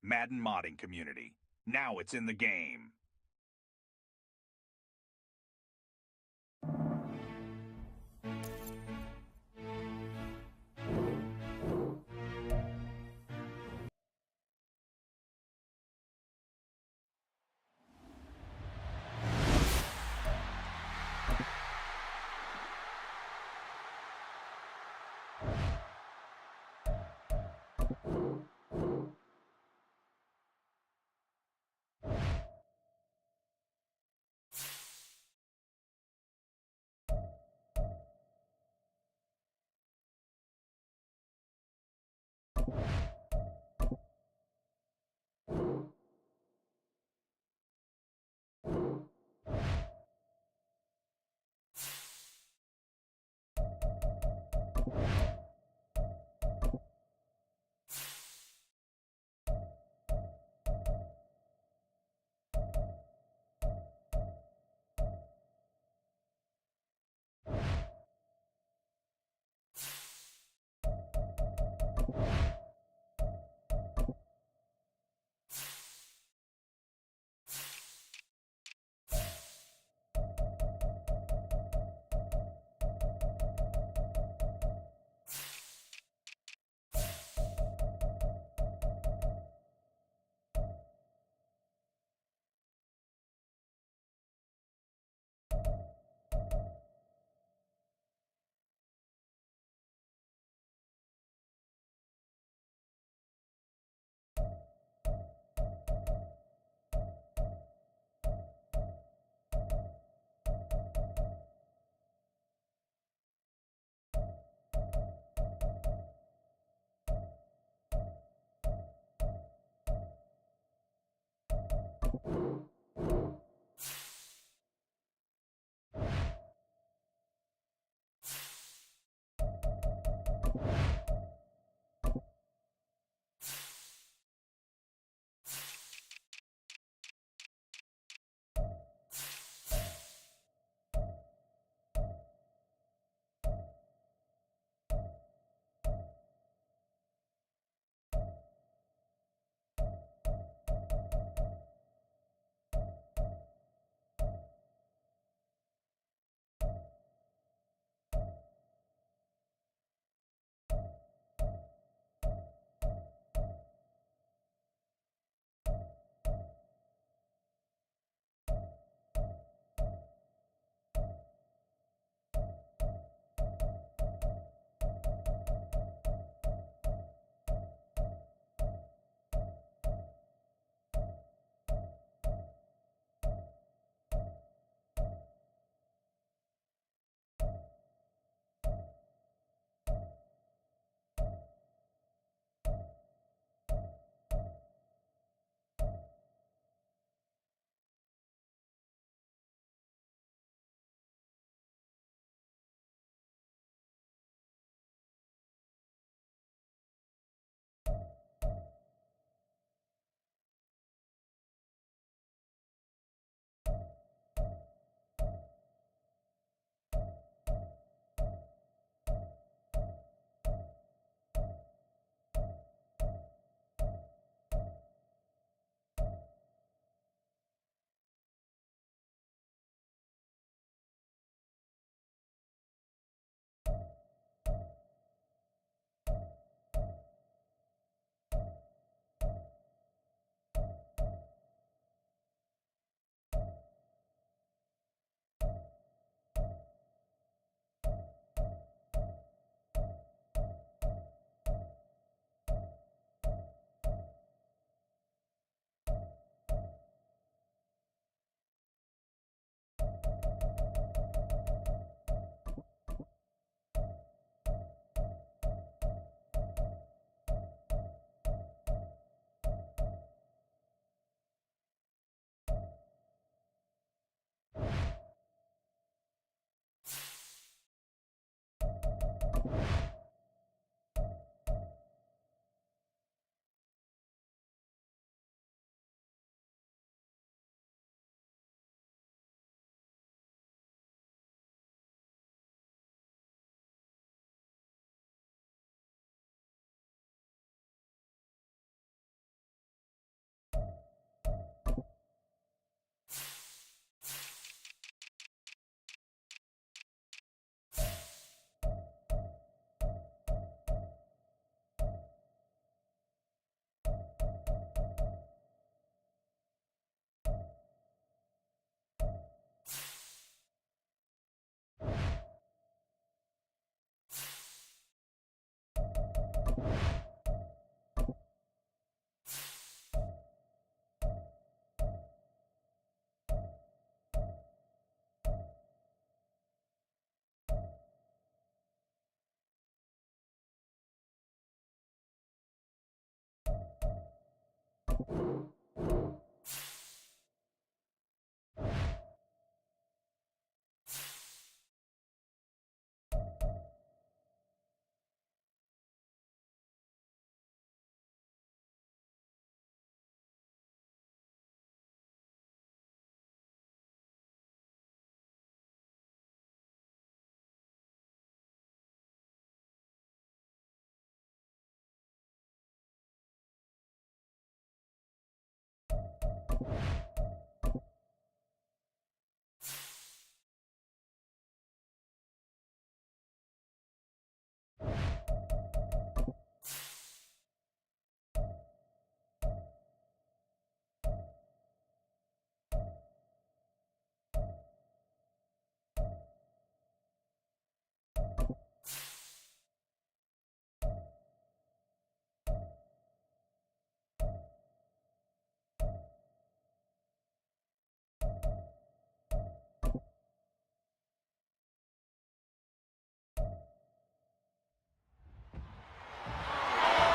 Madden modding community. Now it's in the game.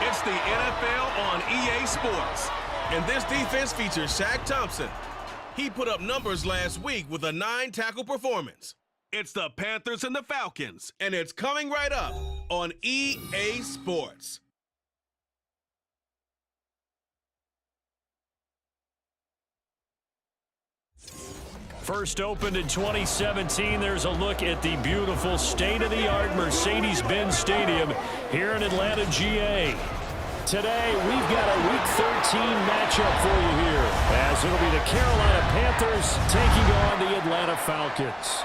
It's the NFL on EA Sports. And this defense features Shaq Thompson. He put up numbers last week with a 9-tackle performance. It's the Panthers and the Falcons, and it's coming right up on EA Sports. First opened in 2017, there's a look at the beautiful state-of-the-art Mercedes-Benz Stadium here in Atlanta, GA. Today, we've got a Week 13 matchup for you here, as it'll be the Carolina Panthers taking on the Atlanta Falcons.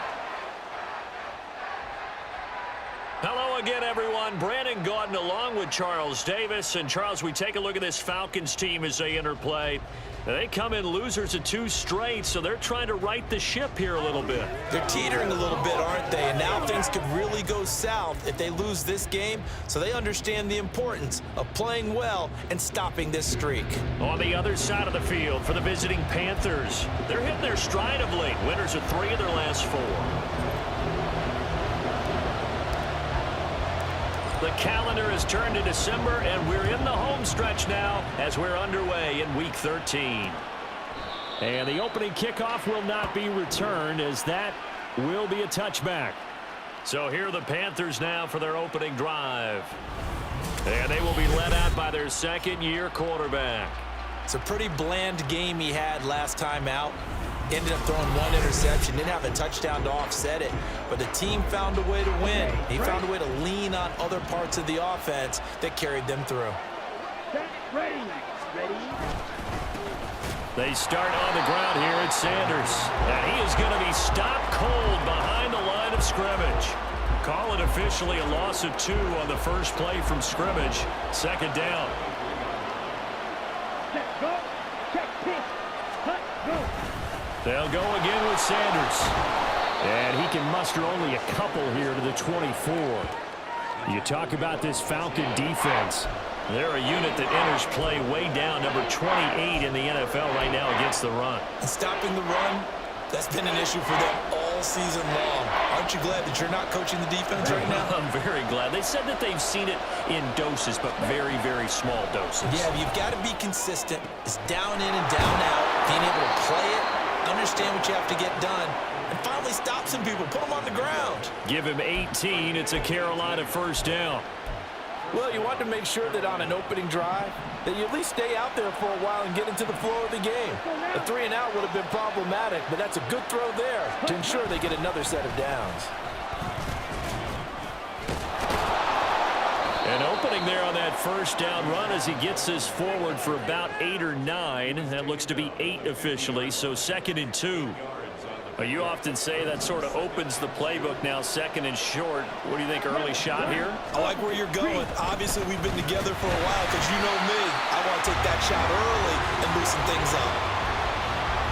Hello again, everyone. Brandon Gaudin along with Charles Davis. And, Charles, we take a look at this Falcons team as they interplay. They come in losers of 2 straight, so they're trying to right the ship here a little bit. They're teetering a little bit, aren't they? And now things could really go south if they lose this game, so they understand the importance of playing well and stopping this streak. On the other side of the field for the visiting Panthers, they're hitting their stride of late. Winners of 3 of their last 4. The calendar has turned to December, and we're in the home stretch now as we're underway in Week 13. And the opening kickoff will not be returned, as that will be a touchback. So here are the Panthers now for their opening drive. And they will be led out by their second-year quarterback. It's a pretty bland game he had last time out. Ended up throwing 1 interception, didn't have a touchdown to offset it, but the team found a way to win. He found a way to lean on other parts of the offense that carried them through. Ready. They start on the ground here at Sanders, and he is going to be stopped cold behind the line of scrimmage. Call it officially a loss of 2 on the first play from scrimmage. Second down. Let's go. Check, pick. Cut, go. They'll go again with Sanders. And he can muster only a couple here to the 24. You talk about this Falcon defense. They're a unit that enters play way down, number 28 in the NFL right now against the run. And stopping the run, that's been an issue for them all season long. Aren't you glad that you're not coaching the defense right now? I'm very glad. They said that they've seen it in doses, but very, very small doses. Yeah, you've got to be consistent. It's down in and down out, being able to play it, understand what you have to get done, and finally stop some people, put them on the ground. Give him 18. It's a Carolina first down. Well, you want to make sure that on an opening drive that you at least stay out there for a while and get into the flow of the game. A 3-and-out would have been problematic, but that's a good throw there to ensure they get another set of downs. An opening there on that first down run as he gets this forward for about 8 or 9. That looks to be 8 officially, so 2nd and 2. You often say that sort of opens the playbook now, 2nd and short. What do you think, early shot here? I like where you're going. Obviously, we've been together for a while because you know me. I want to take that shot early and loosen things up.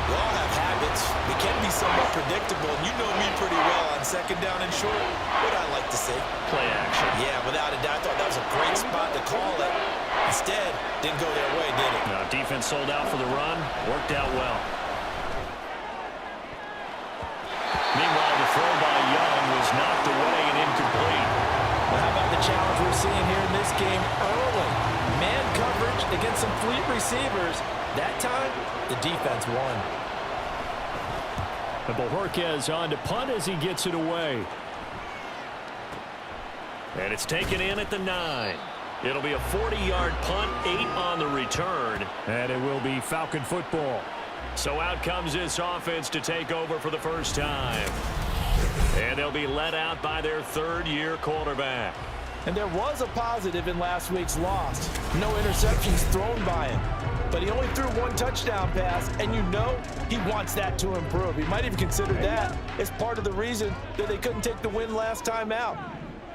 We all have habits. We can be somewhat predictable, and you know me pretty well on 2nd down and short. What I like to say? Play action. Yeah, without a doubt. I thought that was a great spot to call it. Instead, didn't go their way, did it? No, defense sold out for the run. Worked out well. Meanwhile, the throw by Young was knocked away and incomplete. Well, how about the challenge we're seeing here in this game early? Man coverage against some fleet receivers. That time, the defense won. And Bojorquez on to punt as he gets it away. And it's taken in at the 9. It'll be a 40-yard punt, 8 on the return. And it will be Falcon football. So out comes this offense to take over for the first time. And they'll be led out by their 3rd-year quarterback. And there was a positive in last week's loss. No interceptions thrown by him. But he only threw 1 touchdown pass, and you know he wants that to improve. He might even consider that as part of the reason that they couldn't take the win last time out.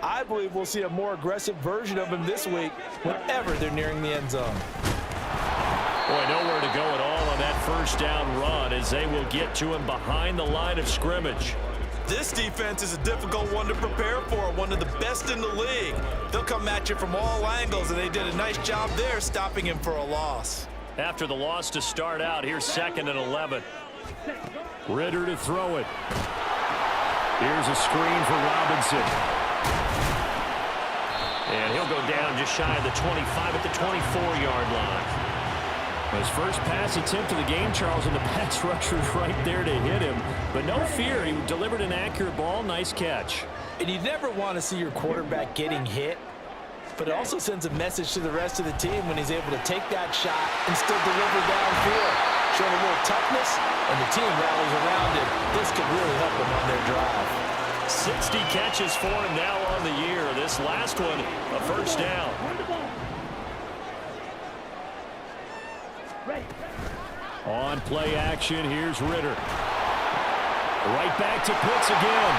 I believe we'll see a more aggressive version of him this week whenever they're nearing the end zone. Boy, nowhere to go at all on that first down run as they will get to him behind the line of scrimmage. This defense is a difficult one to prepare for, one of the best in the league. They'll come at you from all angles, and they did a nice job there stopping him for a loss. After the loss to start out, here's 2nd and 11. Ritter to throw it. Here's a screen for Robinson. And he'll go down just shy of the 25 at the 24-yard line. His first pass attempt of the game, Charles, and the pass rusher's right there to hit him. But no fear, he delivered an accurate ball. Nice catch. And you never want to see your quarterback getting hit, but it also sends a message to the rest of the team when he's able to take that shot and still deliver downfield. Showing a little toughness, and the team rallies around him. This could really help them on their drive. 60 catches for him now on the year. This last one, a first down. On play action, here's Ritter. Right back to Pitts again.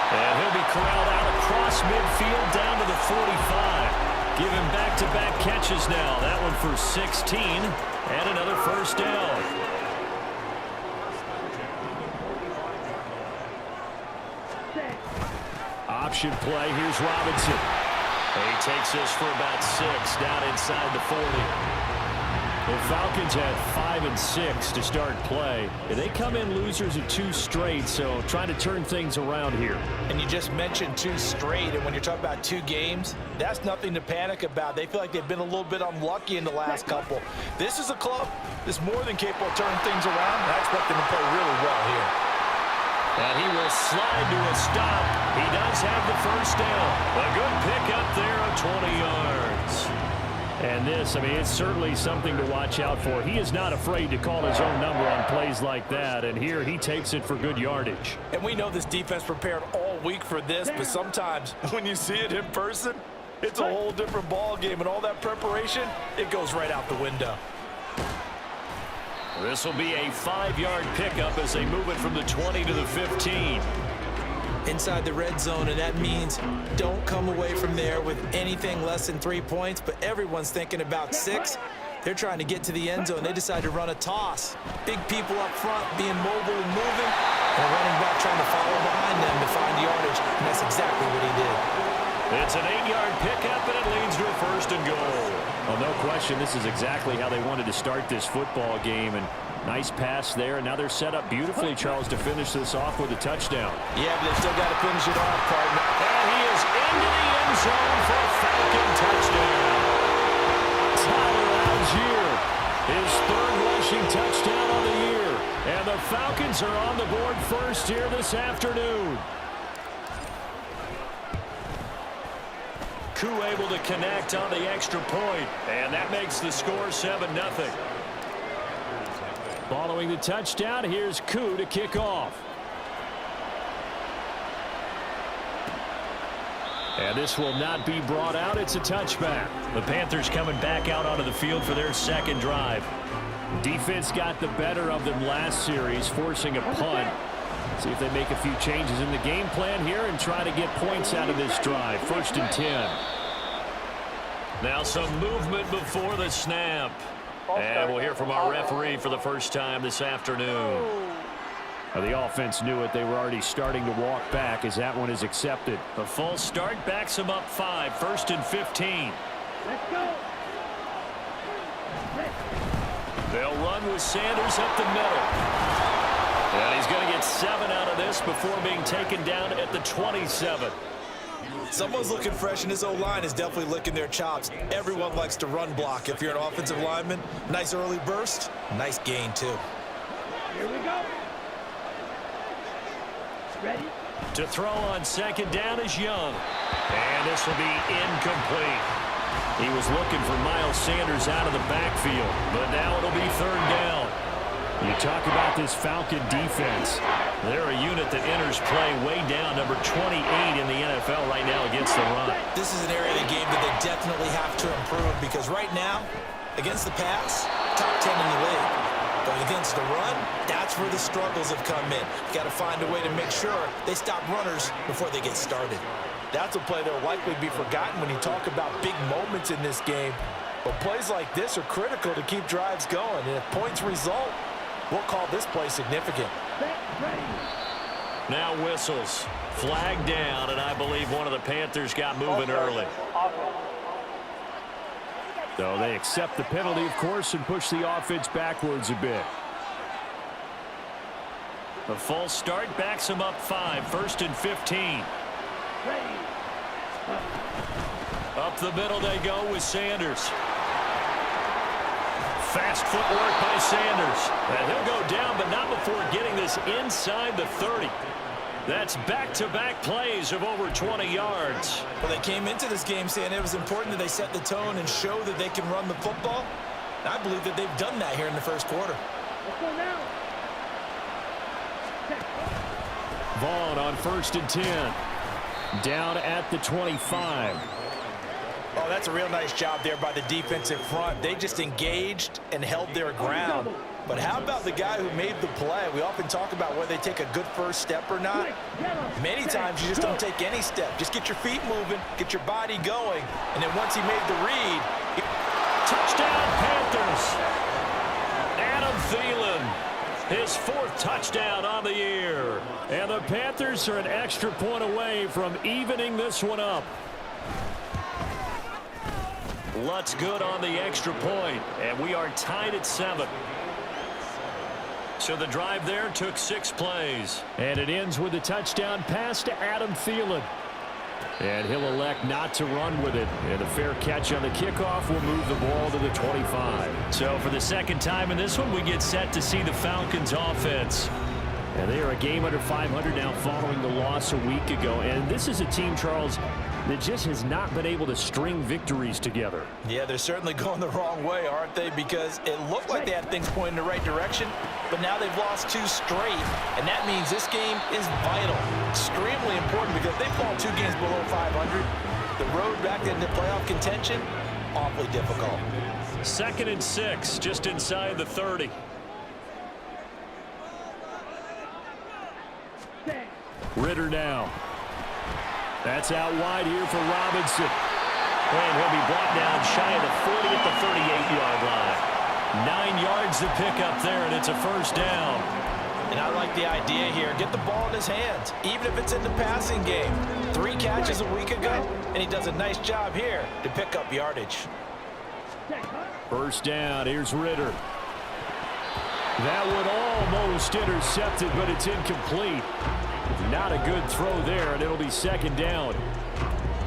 And he'll be corralled out across midfield down to the 45. Give him back-to-back catches now. That one for 16 and another first down. Option play, here's Robinson. He takes this for about 6 down inside the 40. The Falcons had 5 and 6 to start play. They come in losers of 2 straight, so trying to turn things around here. And you just mentioned 2 straight, and when you're talking about 2 games, that's nothing to panic about. They feel like they've been a little bit unlucky in the last couple. This is a club that's more than capable of turning things around, and I expect them to play really well here. And he will slide to a stop. He does have the first down. A good pickup there of 20 yards. And this, I mean, it's certainly something to watch out for. He is not afraid to call his own number on plays like that, and here he takes it for good yardage. And we know this defense prepared all week for this, but sometimes when you see it in person, it's a whole different ball game, and all that preparation, it goes right out the window. This will be a 5-yard pickup as they move it from the 20 to the 15. Inside the red zone, and that means don't come away from there with anything less than 3 points, but everyone's thinking about 6. They're trying to get to the end zone. They decide to run a toss. Big people up front being mobile and moving, and a running back trying to follow behind them to find yardage, and that's exactly what he did. It's an 8-yard pickup, and it leads to a first and goal. Well, no question, this is exactly how they wanted to start this football game, and nice pass there, and now they're set up beautifully, Charles, to finish this off with a touchdown. Yeah, but they've still got to finish it off, partner. And he is into the end zone for a Falcon touchdown. Tyler Algier, his 3rd rushing touchdown of the year. And the Falcons are on the board first here this afternoon. Koo able to connect on the extra point, and that makes the score 7-0. Following the touchdown, here's Koo to kick off. And this will not be brought out. It's a touchback. The Panthers coming back out onto the field for their 2nd drive. Defense got the better of them last series, forcing a punt. See if they make a few changes in the game plan here and try to get points out of this drive. 1st and 10. Now some movement before the snap. And we'll hear from our referee for the first time this afternoon. Now the offense knew it. They were already starting to walk back as that one is accepted. A false start backs them up 5. 1st and 15. Let's go. They'll run with Sanders up the middle. And he's going to get 7 out of this before being taken down at the 27. Someone's looking fresh, and his O-line is definitely licking their chops. Everyone likes to run block. If you're an offensive lineman, nice early burst, nice gain, too. Here we go. Ready? To throw on 2nd down is Young. And this will be incomplete. He was looking for Miles Sanders out of the backfield, but now it'll be 3rd down. You talk about this Falcon defense. They're a unit that enters play way down, number 28 in the NFL right now against the run. This is an area of the game that they definitely have to improve, because right now, against the pass, top 10 in the league. But against the run, that's where the struggles have come in. You got to find a way to make sure they stop runners before they get started. That's a play that will likely be forgotten when you talk about big moments in this game. But plays like this are critical to keep drives going. And if points result, we'll call this play significant. Now whistles. Flag down, and I believe one of the Panthers got moving early. So they accept the penalty, of course, and push the offense backwards a bit. The false start backs them up 5. 1st and 15. Up the middle they go with Sanders. Fast footwork by Sanders. And he'll go down, but not before getting this inside the 30. That's back-to-back plays of over 20 yards. Well, they came into this game saying it was important that they set the tone and show that they can run the football. And I believe that they've done that here in the first quarter. Let's go now. Vaughn on 1st and 10. Down at the 25. Oh, that's a real nice job there by the defensive front. They just engaged and held their ground. But how about the guy who made the play? We often talk about whether they take a good first step or not. Many times you just don't take any step. Just get your feet moving, get your body going, and then once he made the read. Touchdown, Panthers. Adam Thielen, his 4th touchdown on the year. And the Panthers are an extra point away from evening this one up. Lutz good on the extra point, and we are tied at 7. So the drive there took 6 plays. And it ends with a touchdown pass to Adam Thielen. And he'll elect not to run with it. And a fair catch on the kickoff will move the ball to the 25. So for the second time in this one, we get set to see the Falcons offense. And they are a game under 500 now following the loss a week ago. And this is a team, Charles, that just has not been able to string victories together. Yeah, they're certainly going the wrong way, aren't they? Because it looked like they had things pointing in the right direction, but now they've lost 2 straight, and that means this game is vital, extremely important, because if they fall 2 games below 500, the road back into playoff contention, awfully difficult. 2nd and 6, just inside the 30. Ritter now. That's out wide here for Robinson. And he'll be brought down shy of the 40 at the 38-yard line. 9 yards to pick up there, and it's a first down. And I like the idea here. Get the ball in his hands, even if it's in the passing game. 3 catches a week ago, and he does a nice job here to pick up yardage. First down, here's Ritter. That one almost intercepted, but it's incomplete. Not a good throw there, and it'll be 2nd down.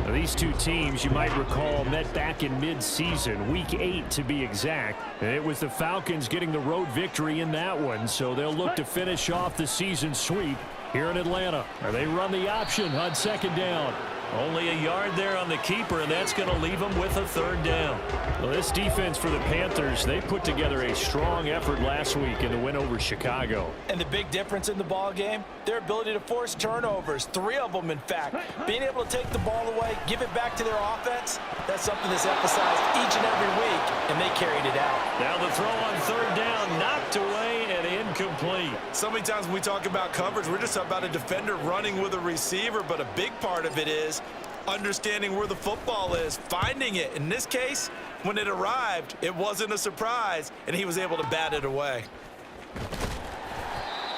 Now, these 2 teams, you might recall, met back in mid-season, week 8 to be exact. And it was the Falcons getting the road victory in that one, so they'll look to finish off the season sweep here in Atlanta. They run the option on 2nd down. Only a yard there on the keeper, and that's going to leave them with a 3rd down. Well, this defense for the Panthers, they put together a strong effort last week in the win over Chicago. And the big difference in the ball game, their ability to force turnovers, 3 of them, in fact. Being able to take the ball away, give it back to their offense, that's something that's emphasized each and every week, and they carried it out. Now the throw on 3rd down, knocked away and incomplete. So many times when we talk about coverage, we're just about a defender running with a receiver, but a big part of it is understanding where the football is, finding it. In this case, when it arrived, it wasn't a surprise, and he was able to bat it away.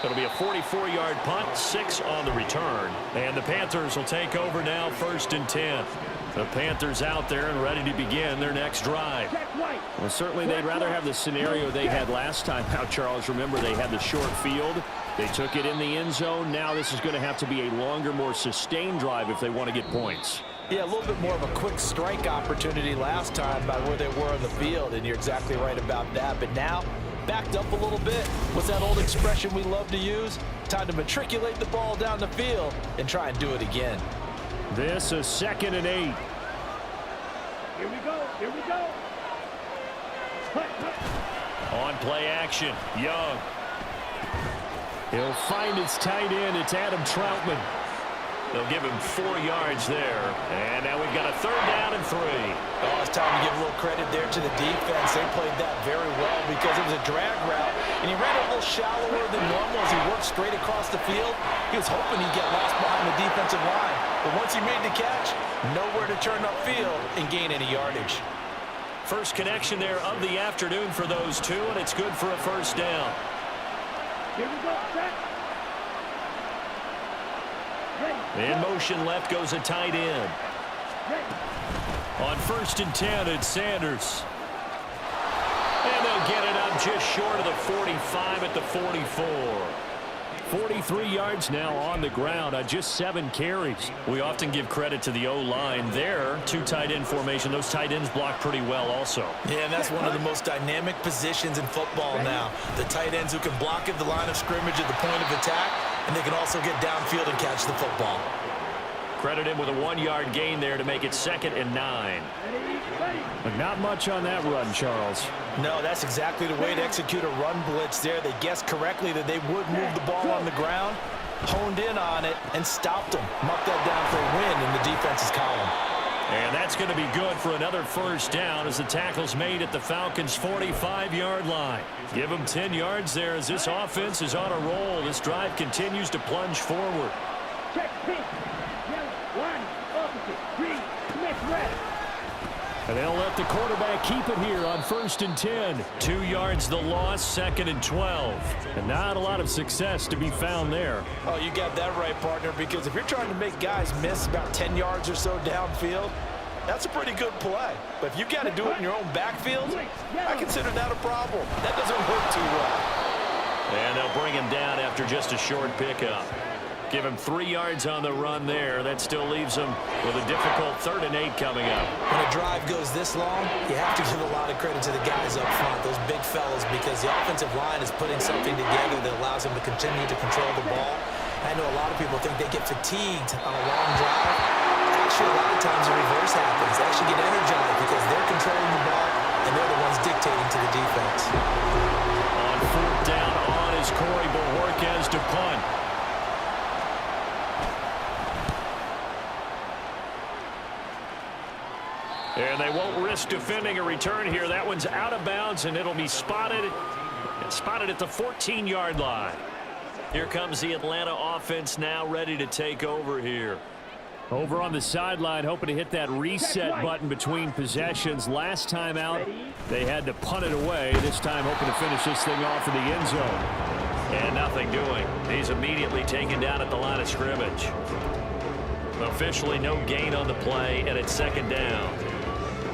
It'll be a 44-yard punt, 6 on the return. And the Panthers will take over now, 1st and 10. The Panthers out there and ready to begin their next drive. Well, certainly they'd rather have the scenario they had last time out, Charles. Remember, they had the short field. They took it in the end zone. Now this is going to have to be a longer, more sustained drive if they want to get points. Yeah, a little bit more of a quick strike opportunity last time by where they were on the field, and you're exactly right about that. But now, backed up a little bit. What's that old expression we love to use? Time to matriculate the ball down the field and try and do it again. This is 2nd and 8. Here we go. Here we go. On play action, Young. He'll find his tight end. It's Adam Troutman. They'll give him 4 yards there. And now we've got a 3rd down and 3. Oh, it's time to give a little credit there to the defense. They played that very well because it was a drag route, and he ran a little shallower than normal as he worked straight across the field. He was hoping he'd get lost behind the defensive line. But once he made the catch, nowhere to turn upfield and gain any yardage. First connection there of the afternoon for those 2, and it's good for a 1st down. Here we go. Set. In motion left goes a tight end. On 1st and 10, it's Sanders. And they'll get it up just short of the 45 at the 44. 43 yards now on the ground on just 7 carries. We often give credit to the O-line there. 2 tight end formation. Those tight ends block pretty well also. Yeah, and that's one of the most dynamic positions in football now. The tight ends who can block at the line of scrimmage at the point of attack, and they can also get downfield and catch the football. Credit him with a 1-yard gain there to make it 2nd and 9. But not much on that run, Charles. No, that's exactly the way to execute a run blitz there. They guessed correctly that they would move the ball on the ground, honed in on it, and stopped them. Marked that down for a win in the defense's column. And that's going to be good for another first down as the tackle's made at the Falcons' 45-yard line. Give them 10 yards there as this offense is on a roll. This drive continues to plunge forward. Check pink. Yellow. Line. Opposite. Green. Smith red. And they'll let the quarterback keep it here on 1st and 10. 2 yards the loss, 2nd and 12. And not a lot of success to be found there. Oh, you got that right, partner, because if you're trying to make guys miss about 10 yards or so downfield, that's a pretty good play. But if you got to do it in your own backfield, I consider that a problem. That doesn't work too well. And they'll bring him down after just a short pickup. Give him 3 yards on the run there. That still leaves him with a difficult 3rd and 8 coming up. When a drive goes this long, you have to give a lot of credit to the guys up front, those big fellas, because the offensive line is putting something together that allows them to continue to control the ball. I know a lot of people think they get fatigued on a long drive. Actually, a lot of times the reverse happens. They actually get energized because they're controlling the ball, and they're the ones dictating to the defense. On 4th down on is Corey Bojorquez to punt. And they won't risk defending a return here. That one's out of bounds, and it'll be spotted at the 14-yard line. Here comes the Atlanta offense now ready to take over here. Over on the sideline, hoping to hit that reset button between possessions. Last time out, they had to punt it away. This time, hoping to finish this thing off in the end zone. And nothing doing. He's immediately taken down at the line of scrimmage. Officially no gain on the play, and it's 2nd down.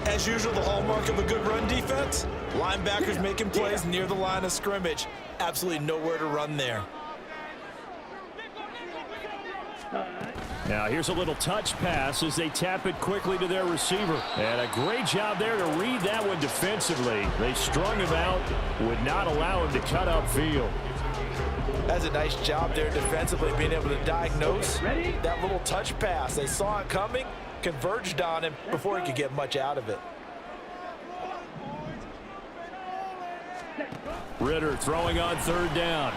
As usual, the hallmark of a good run defense, linebackers making plays near the line of scrimmage. Absolutely nowhere to run there. Now here's a little touch pass as they tap it quickly to their receiver. And a great job there to read that one defensively. They strung him out, would not allow him to cut upfield. That's a nice job there defensively, being able to diagnose that little touch pass. They saw it coming, converged on him before he could get much out of it. Ritter throwing on 3rd down.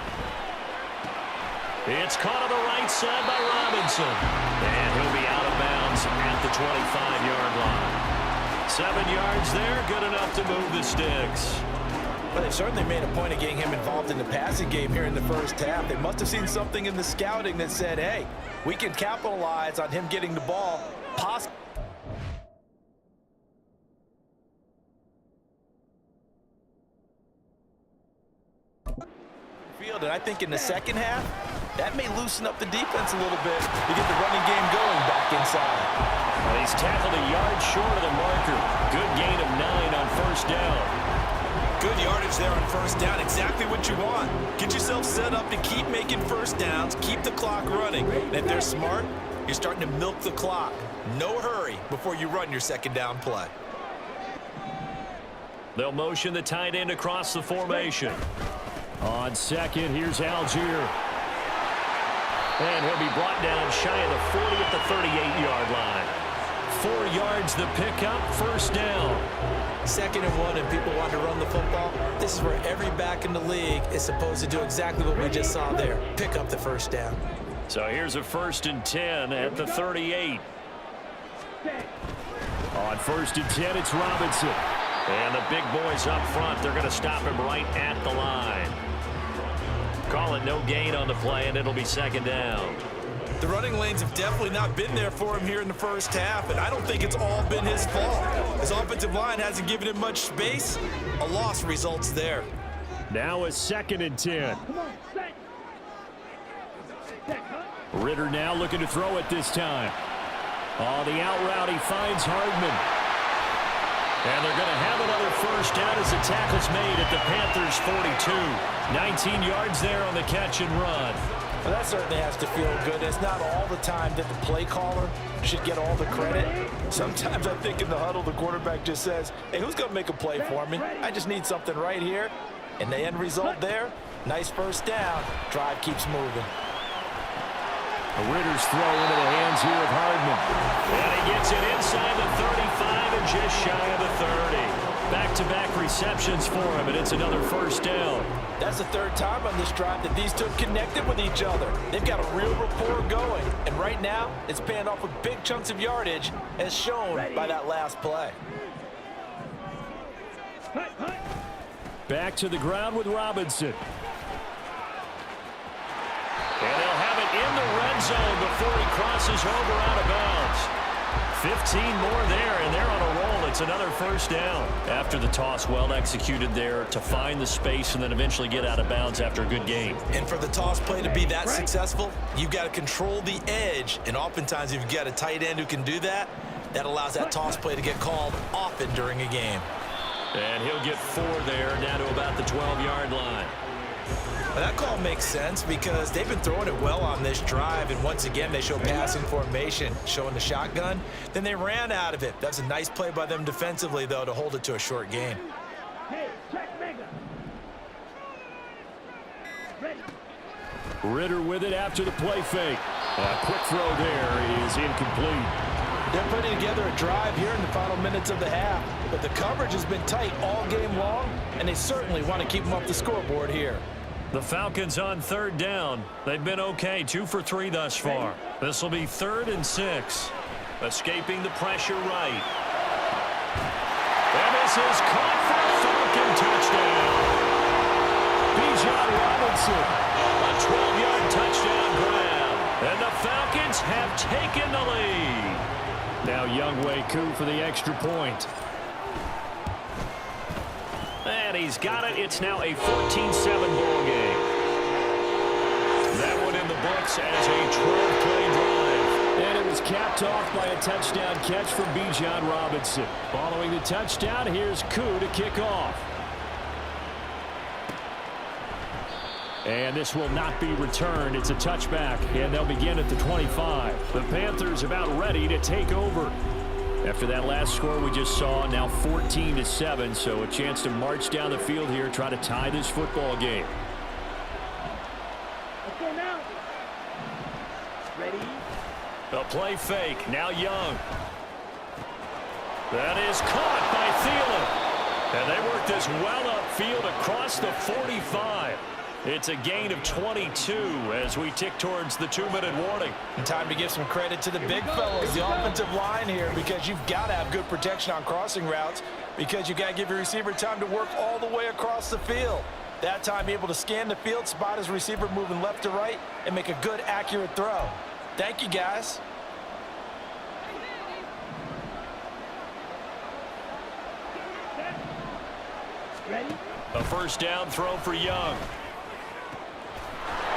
It's caught on the right side by Robinson. And he'll be out of bounds at the 25-yard line. 7 yards there, good enough to move the sticks. But they certainly made a point of getting him involved in the passing game here in the first half. They must have seen something in the scouting that said, hey, we can capitalize on him getting the ball. And I think in the second half, that may loosen up the defense a little bit to get the running game going back inside. Well, he's tackled a yard short of the marker. Good gain of 9 on 1st down. Good yardage there on 1st down. Exactly what you want. Get yourself set up to keep making 1st downs, keep the clock running. And if they're smart, you're starting to milk the clock. No hurry before you run your 2nd down play. They'll motion the tight end across the formation. On 2nd, here's Algier. And he'll be brought down shy of the 40 at the 38-yard line. 4 yards the pickup, 1st down. 2nd and 1, and people want to run the football. This is where every back in the league is supposed to do exactly what we just saw there. Pick up the 1st down. So here's a 1st and 10 at the 38. On 1st and 10, it's Robinson. And the big boys up front, they're going to stop him right at the line. Call it no gain on the play, and it'll be 2nd down. The running lanes have definitely not been there for him here in the first half, and I don't think it's all been his fault. His offensive line hasn't given him much space. A loss results there. Now a 2nd and 10. Ritter now looking to throw it this time. On the out route, he finds Hardman. And they're going to have another first down as the tackle's made at the Panthers' 42. 19 yards there on the catch and run. Well, that certainly has to feel good. It's not all the time that the play caller should get all the credit. Sometimes I think in the huddle, the quarterback just says, hey, who's going to make a play for me? I just need something right here. And the end result there, nice first down. Drive keeps moving. A Ritter's throw into the hands here of Hardman. And he gets it inside the 35 and just shy of the 30. Back-to-back receptions for him, and it's another first down. That's the third time on this drive that these two connected with each other. They've got a real rapport going, and right now it's paying off with big chunks of yardage, as shown by that last play. Back to the ground with Robinson. And they'll have it in the red zone before he crosses over out of bounds. 15 more there, and they're on a roll. It's another first down. After the toss, well executed there to find the space and then eventually get out of bounds after a good game. And for the toss play to be that successful, you've got to control the edge. And oftentimes, if you've got a tight end who can do that, that allows that toss play to get called often during a game. And he'll get 4 there, down to about the 12-yard line. Well, that call makes sense because they've been throwing it well on this drive, and once again, they show passing formation, showing the shotgun. Then they ran out of it. That's a nice play by them defensively, though, to hold it to a short gain. Ritter with it after the play fake. A quick throw there is incomplete. They're putting together a drive here in the final minutes of the half, but the coverage has been tight all game long, and they certainly want to keep them off the scoreboard here. The Falcons on third down. They've been okay, 2 for 3 thus far. This will be 3rd and 6. Escaping the pressure right. And this is caught for a Falcon touchdown. Bijan Robinson, a 12-yard touchdown grab. And the Falcons have taken the lead. Now Younghoe Koo for the extra point. And he's got it. It's now a 14-7 ball game. That one in the books as a 12-play drive. And it was capped off by a touchdown catch from Bijan Robinson. Following the touchdown, here's Koo to kick off. And this will not be returned. It's a touchback, and they'll begin at the 25. The Panthers about ready to take over. After that last score we just saw, now 14-7, so a chance to march down the field here, try to tie this football game. Let's go now. Ready? A play fake, now Young. That is caught by Thielen. And they work this well upfield across the 45. It's a gain of 22 as we tick towards the 2-minute warning. And time to give some credit to the big fellas, the offensive line here, because you've got to have good protection on crossing routes, because you've got to give your receiver time to work all the way across the field. That time, be able to scan the field, spot his receiver moving left to right, and make a good, accurate throw. Thank you, guys. Ready? A first down throw for Young.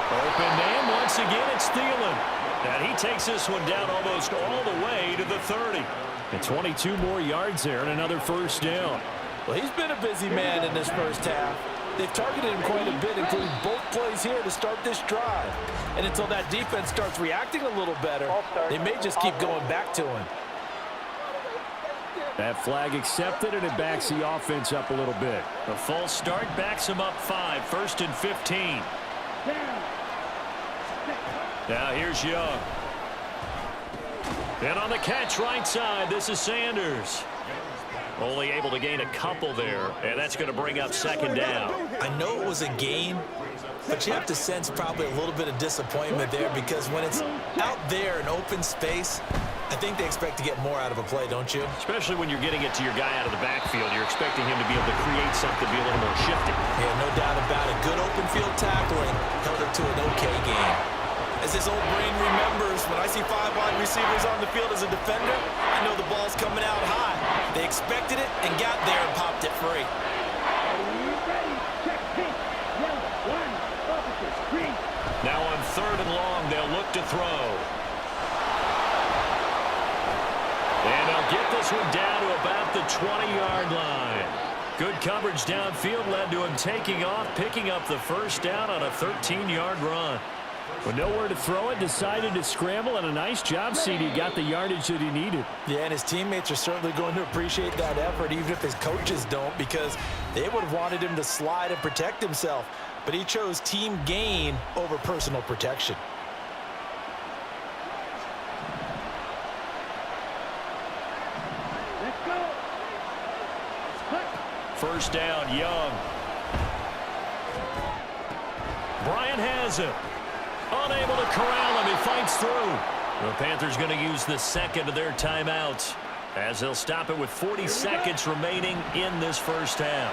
Open man, once again, it's Thielen. And he takes this one down almost all the way to the 30. And 22 more yards there and another first down. Well, he's been a busy man in this first half. They've targeted him quite a bit, including both plays here to start this drive. And until that defense starts reacting a little better, they may just keep going back to him. That flag accepted, and it backs the offense up a little bit. A false start backs him up 5, 1st and 15. Now here's Young. And on the catch right side, this is Sanders. Only able to gain a couple there, and that's going to bring up 2nd down. I know it was a gain, but you have to sense probably a little bit of disappointment there, because when it's out there in open space, I think they expect to get more out of a play, don't you? Especially when you're getting it to your guy out of the backfield. You're expecting him to be able to create something, be a little more shifty. Yeah, no doubt about it. Good open field tackling held it to an okay game. As his old brain remembers, when I see 5 wide receivers on the field as a defender, I know the ball's coming out high. They expected it and got there and popped it free. Ready? Check, pink, yellow, 1, opposite, green. Now on 3rd and long, they'll look to throw. And they'll get this one down to about the 20-yard line. Good coverage downfield led to him taking off, picking up the first down on a 13-yard run. With nowhere to throw it, decided to scramble, and a nice job, CD. Got the yardage that he needed. Yeah, and his teammates are certainly going to appreciate that effort, even if his coaches don't, because they would have wanted him to slide and protect himself. But he chose team gain over personal protection. Let's go. First down, Young. Bryant has it. Unable to corral him. He fights through. The Panthers going to use the second of their timeouts as they'll stop it with 40 seconds remaining in this first half.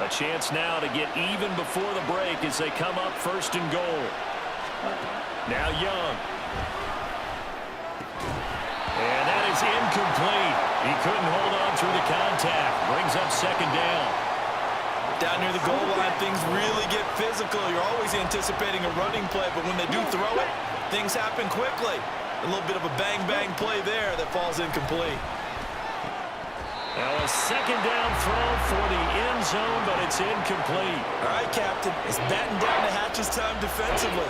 A chance now to get even before the break as they come up first and goal. Now Young. And that is incomplete. He couldn't hold on through the contact. Brings up second down. Down near the goal line, things really get physical. You're always anticipating a running play, but when they do throw it, things happen quickly. A little bit of a bang-bang play there that falls incomplete. Now a second down throw for the end zone, but it's incomplete. All right, Captain, it's batten down the hatches time defensively.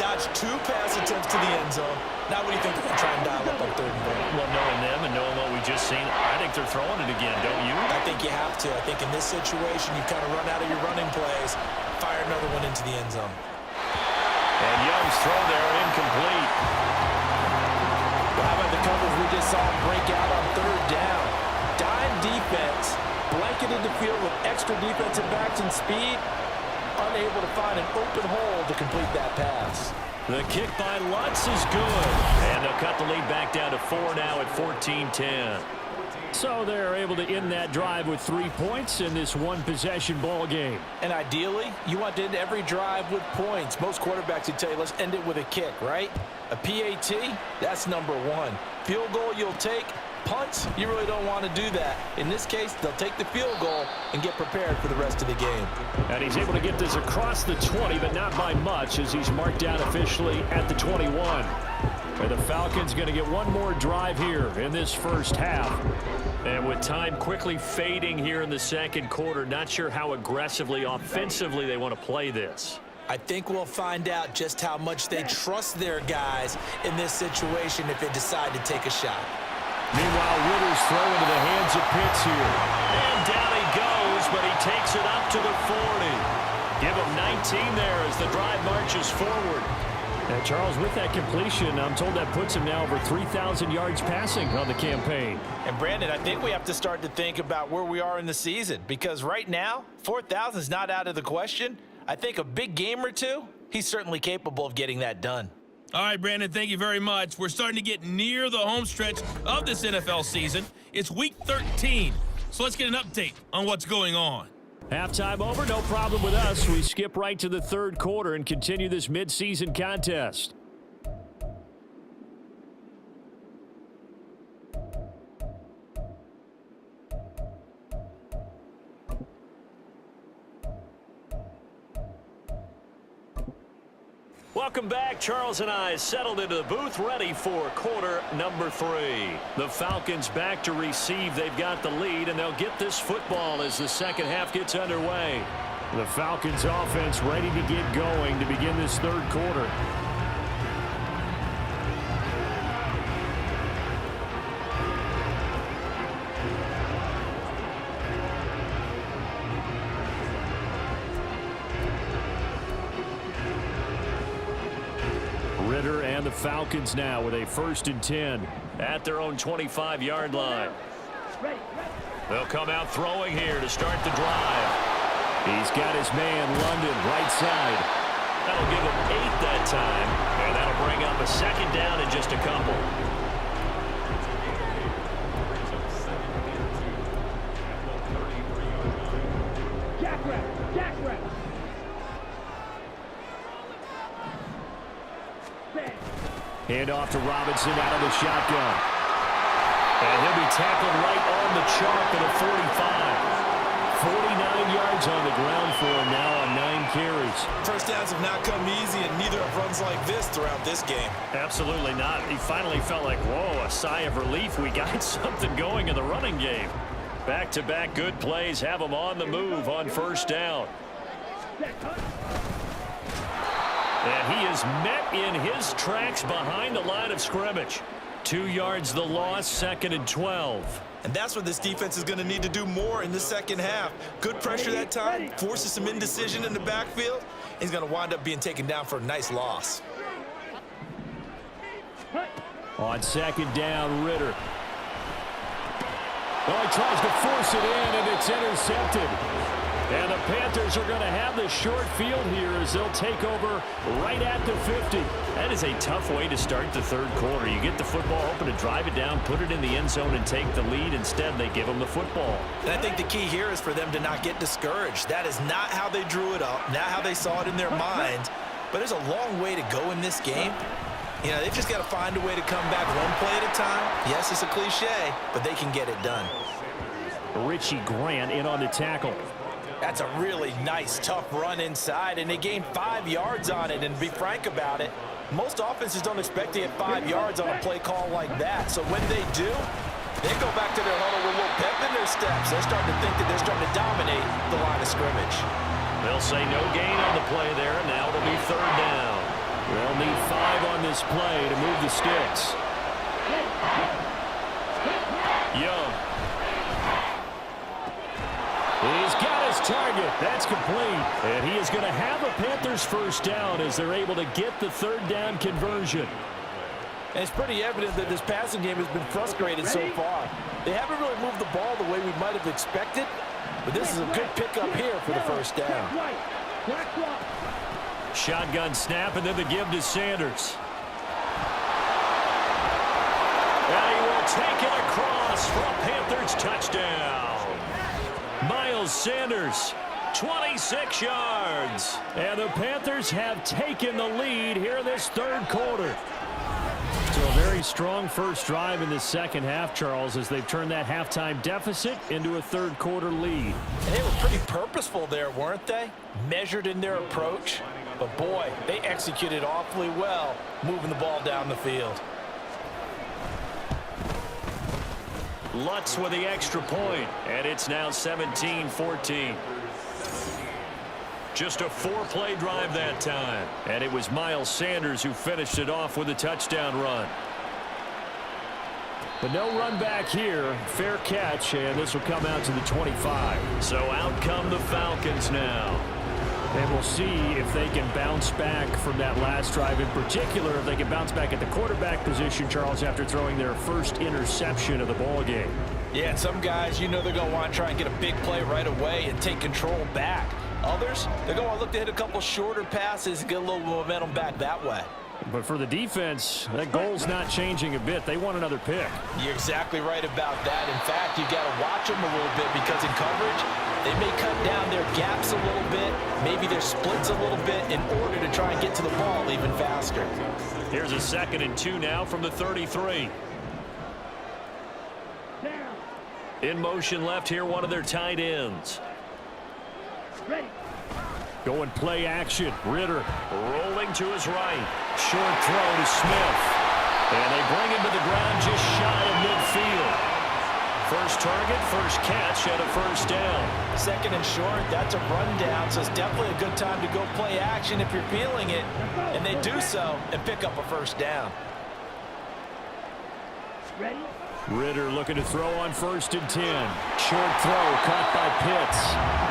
Dodged 2 pass attempts to the end zone. Now what do you think they're going to try and dial up on 3rd and goal? Well, knowing them and knowing what we just seen, I think they're throwing it again, don't you? I think you have to. I think in this situation, you kind of run out of your running plays, fire another one into the end zone. And Young's throw there, incomplete. Well, how about the coverage we just saw him break out on 3rd down? Dime defense, blanketed the field with extra defensive backs and speed, unable to find an open hole to complete that pass. The kick by Lutz is good. And they'll cut the lead back down to 4 now at 14-10. So they're able to end that drive with 3 points in this one-possession ball game. And ideally, you want to end every drive with points. Most quarterbacks would tell you, let's end it with a kick, right? A PAT, that's number 1. Field goal you'll take. Punts, you really don't want to do that. In this case, they'll take the field goal and get prepared for the rest of the game. And he's able to get this across the 20, but not by much, as he's marked down officially at the 21. And the Falcons going to get one more drive here in this first half. And with time quickly fading here in the second quarter, not sure how aggressively, offensively they want to play this. I think we'll find out just how much they trust their guys in this situation if they decide to take a shot. Meanwhile, Ritter's throw into the hands of Pitts here. And down he goes, but he takes it up to the 40. Give him 19 there as the drive marches forward. Now, Charles, with that completion, I'm told that puts him now over 3,000 yards passing on the campaign. And, Brandon, I think we have to start to think about where we are in the season, because right now, 4,000 is not out of the question. I think a big game or two, he's certainly capable of getting that done. All right, Brandon, thank you very much. We're starting to get near the home stretch of this NFL season. It's week 13, so let's get an update on what's going on. Halftime over, no problem with us. We skip right to the third quarter and continue this midseason contest. Welcome back. Charles and I settled into the booth, ready for quarter number 3. The Falcons back to receive. They've got the lead, and they'll get this football as the second half gets underway. The Falcons offense ready to get going to begin this third quarter. Ritter and the Falcons now with a 1st and 10 at their own 25-yard line. They'll come out throwing here to start the drive. He's got his man London right side. That'll give him 8 that time, and that'll bring up a second down in just a couple. Jackrabbit. Hand off to Robinson out of the shotgun. And he'll be tackled right on the chalk at a 45. 49 yards on the ground for him now on 9 carries. First downs have not come easy, and neither have runs like this throughout this game. Absolutely not. He finally felt like, whoa, a sigh of relief. We got something going in the running game. Back-to-back good plays have them on the move on first down. And he is met in his tracks behind the line of scrimmage. 2 yards the loss, 2nd and 12. And that's what this defense is going to need to do more in the second half. Good pressure that time, forces some indecision in the backfield. He's going to wind up being taken down for a nice loss. On 2nd down, Ritter. Well, he tries to force it in, and it's intercepted. And the Panthers are going to have the short field here as they'll take over right at the 50. That is a tough way to start the third quarter. You get the football, hoping to drive it down, put it in the end zone, and take the lead. Instead, they give them the football. And I think the key here is for them to not get discouraged. That is not how they drew it up, not how they saw it in their minds. But there's a long way to go in this game. You know, they've just got to find a way to come back one play at a time. Yes, it's a cliche, but they can get it done. Richie Grant in on the tackle. That's a really nice, tough run inside, and they gained 5 yards on it. And to be frank about it, most offenses don't expect to get 5 yards on a play call like that. So when they do, they go back to their huddle with a little pep in their steps. They're starting to think that they're starting to dominate the line of scrimmage. They'll say no gain on the play there, and now it'll be 3rd down. They'll need 5 on this play to move the sticks. Young. He's got his target. That's complete. And he is going to have a Panthers first down as they're able to get the 3rd down conversion. And it's pretty evident that this passing game has been frustrated so far. They haven't really moved the ball the way we might have expected, but this is a good pickup here for the first down. Shotgun snap, and then the give to Sanders. And he will take it across for a Panthers touchdown. Miles Sanders, 26 yards. And the Panthers have taken the lead here in this 3rd quarter. So a very strong first drive in the second half, Charles, as they've turned that halftime deficit into a 3rd quarter lead. And they were pretty purposeful there, weren't they? Measured in their approach. But boy, they executed awfully well, moving the ball down the field. Lutz with the extra point, and it's now 17-14. Just a 4-play drive that time, and it was Miles Sanders who finished it off with a touchdown run. But no run back here. Fair catch, and this will come out to the 25. So out come the Falcons now. And we'll see if they can bounce back from that last drive, in particular if they can bounce back at the quarterback position, Charles, after throwing their first interception of the ball game. Yeah, and some guys, you know, they're going to want to try and get a big play right away and take control back. Others, they're going to look to hit a couple shorter passes and get a little momentum back that way. But for the defense, that goal's not changing a bit. They want another pick. You're exactly right about that. In fact, you got to watch them a little bit because in coverage, they may cut down their gaps a little bit, maybe their splits a little bit in order to try and get to the ball even faster. Here's a 2nd and 2 now from the 33. In motion left here, one of their tight ends. Going play action. Ritter rolling to his right. Short throw to Smith. And they bring him to the ground just shy of midfield. First target, first catch, and a first down. 2nd and short, that's a rundown, so it's definitely a good time to go play action if you're feeling it. And they do so and pick up a first down. Ritter looking to throw on 1st and 10. Short throw caught by Pitts.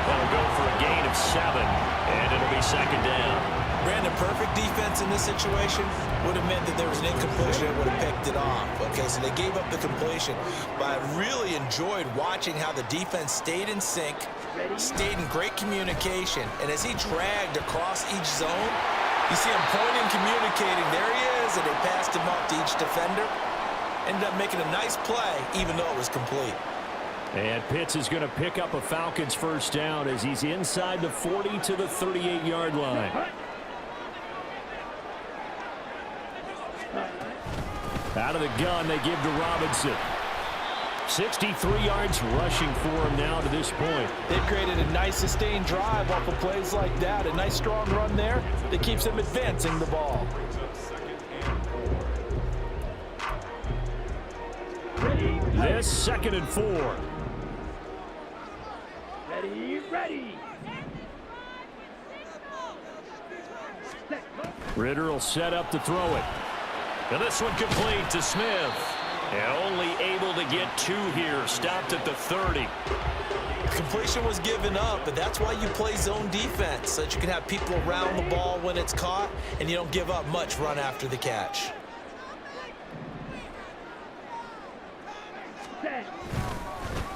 That'll go for a gain of 7, and it'll be 2nd down. Brandon, perfect defense in this situation would have meant that there was an incompletion that would have picked it off. Okay, so they gave up the completion, but I really enjoyed watching how the defense stayed in sync, stayed in great communication, and as he dragged across each zone, you see him pointing, communicating. There he is, and they passed him up to each defender. Ended up making a nice play, even though it was complete. And Pitts is going to pick up a Falcons first down as he's inside the 40 to the 38-yard line. Out of the gun, they give to Robinson. 63 yards rushing for him now to this point. They've created a nice sustained drive off of plays like that. A nice strong run there that keeps them advancing the ball. This 2nd and 4. Everybody ready. Ritter will set up to throw it. And this one complete to Smith. And only able to get 2 here. Stopped at the 30. Completion was given up, but that's why you play zone defense, so that you can have people around the ball when it's caught, and you don't give up much run after the catch.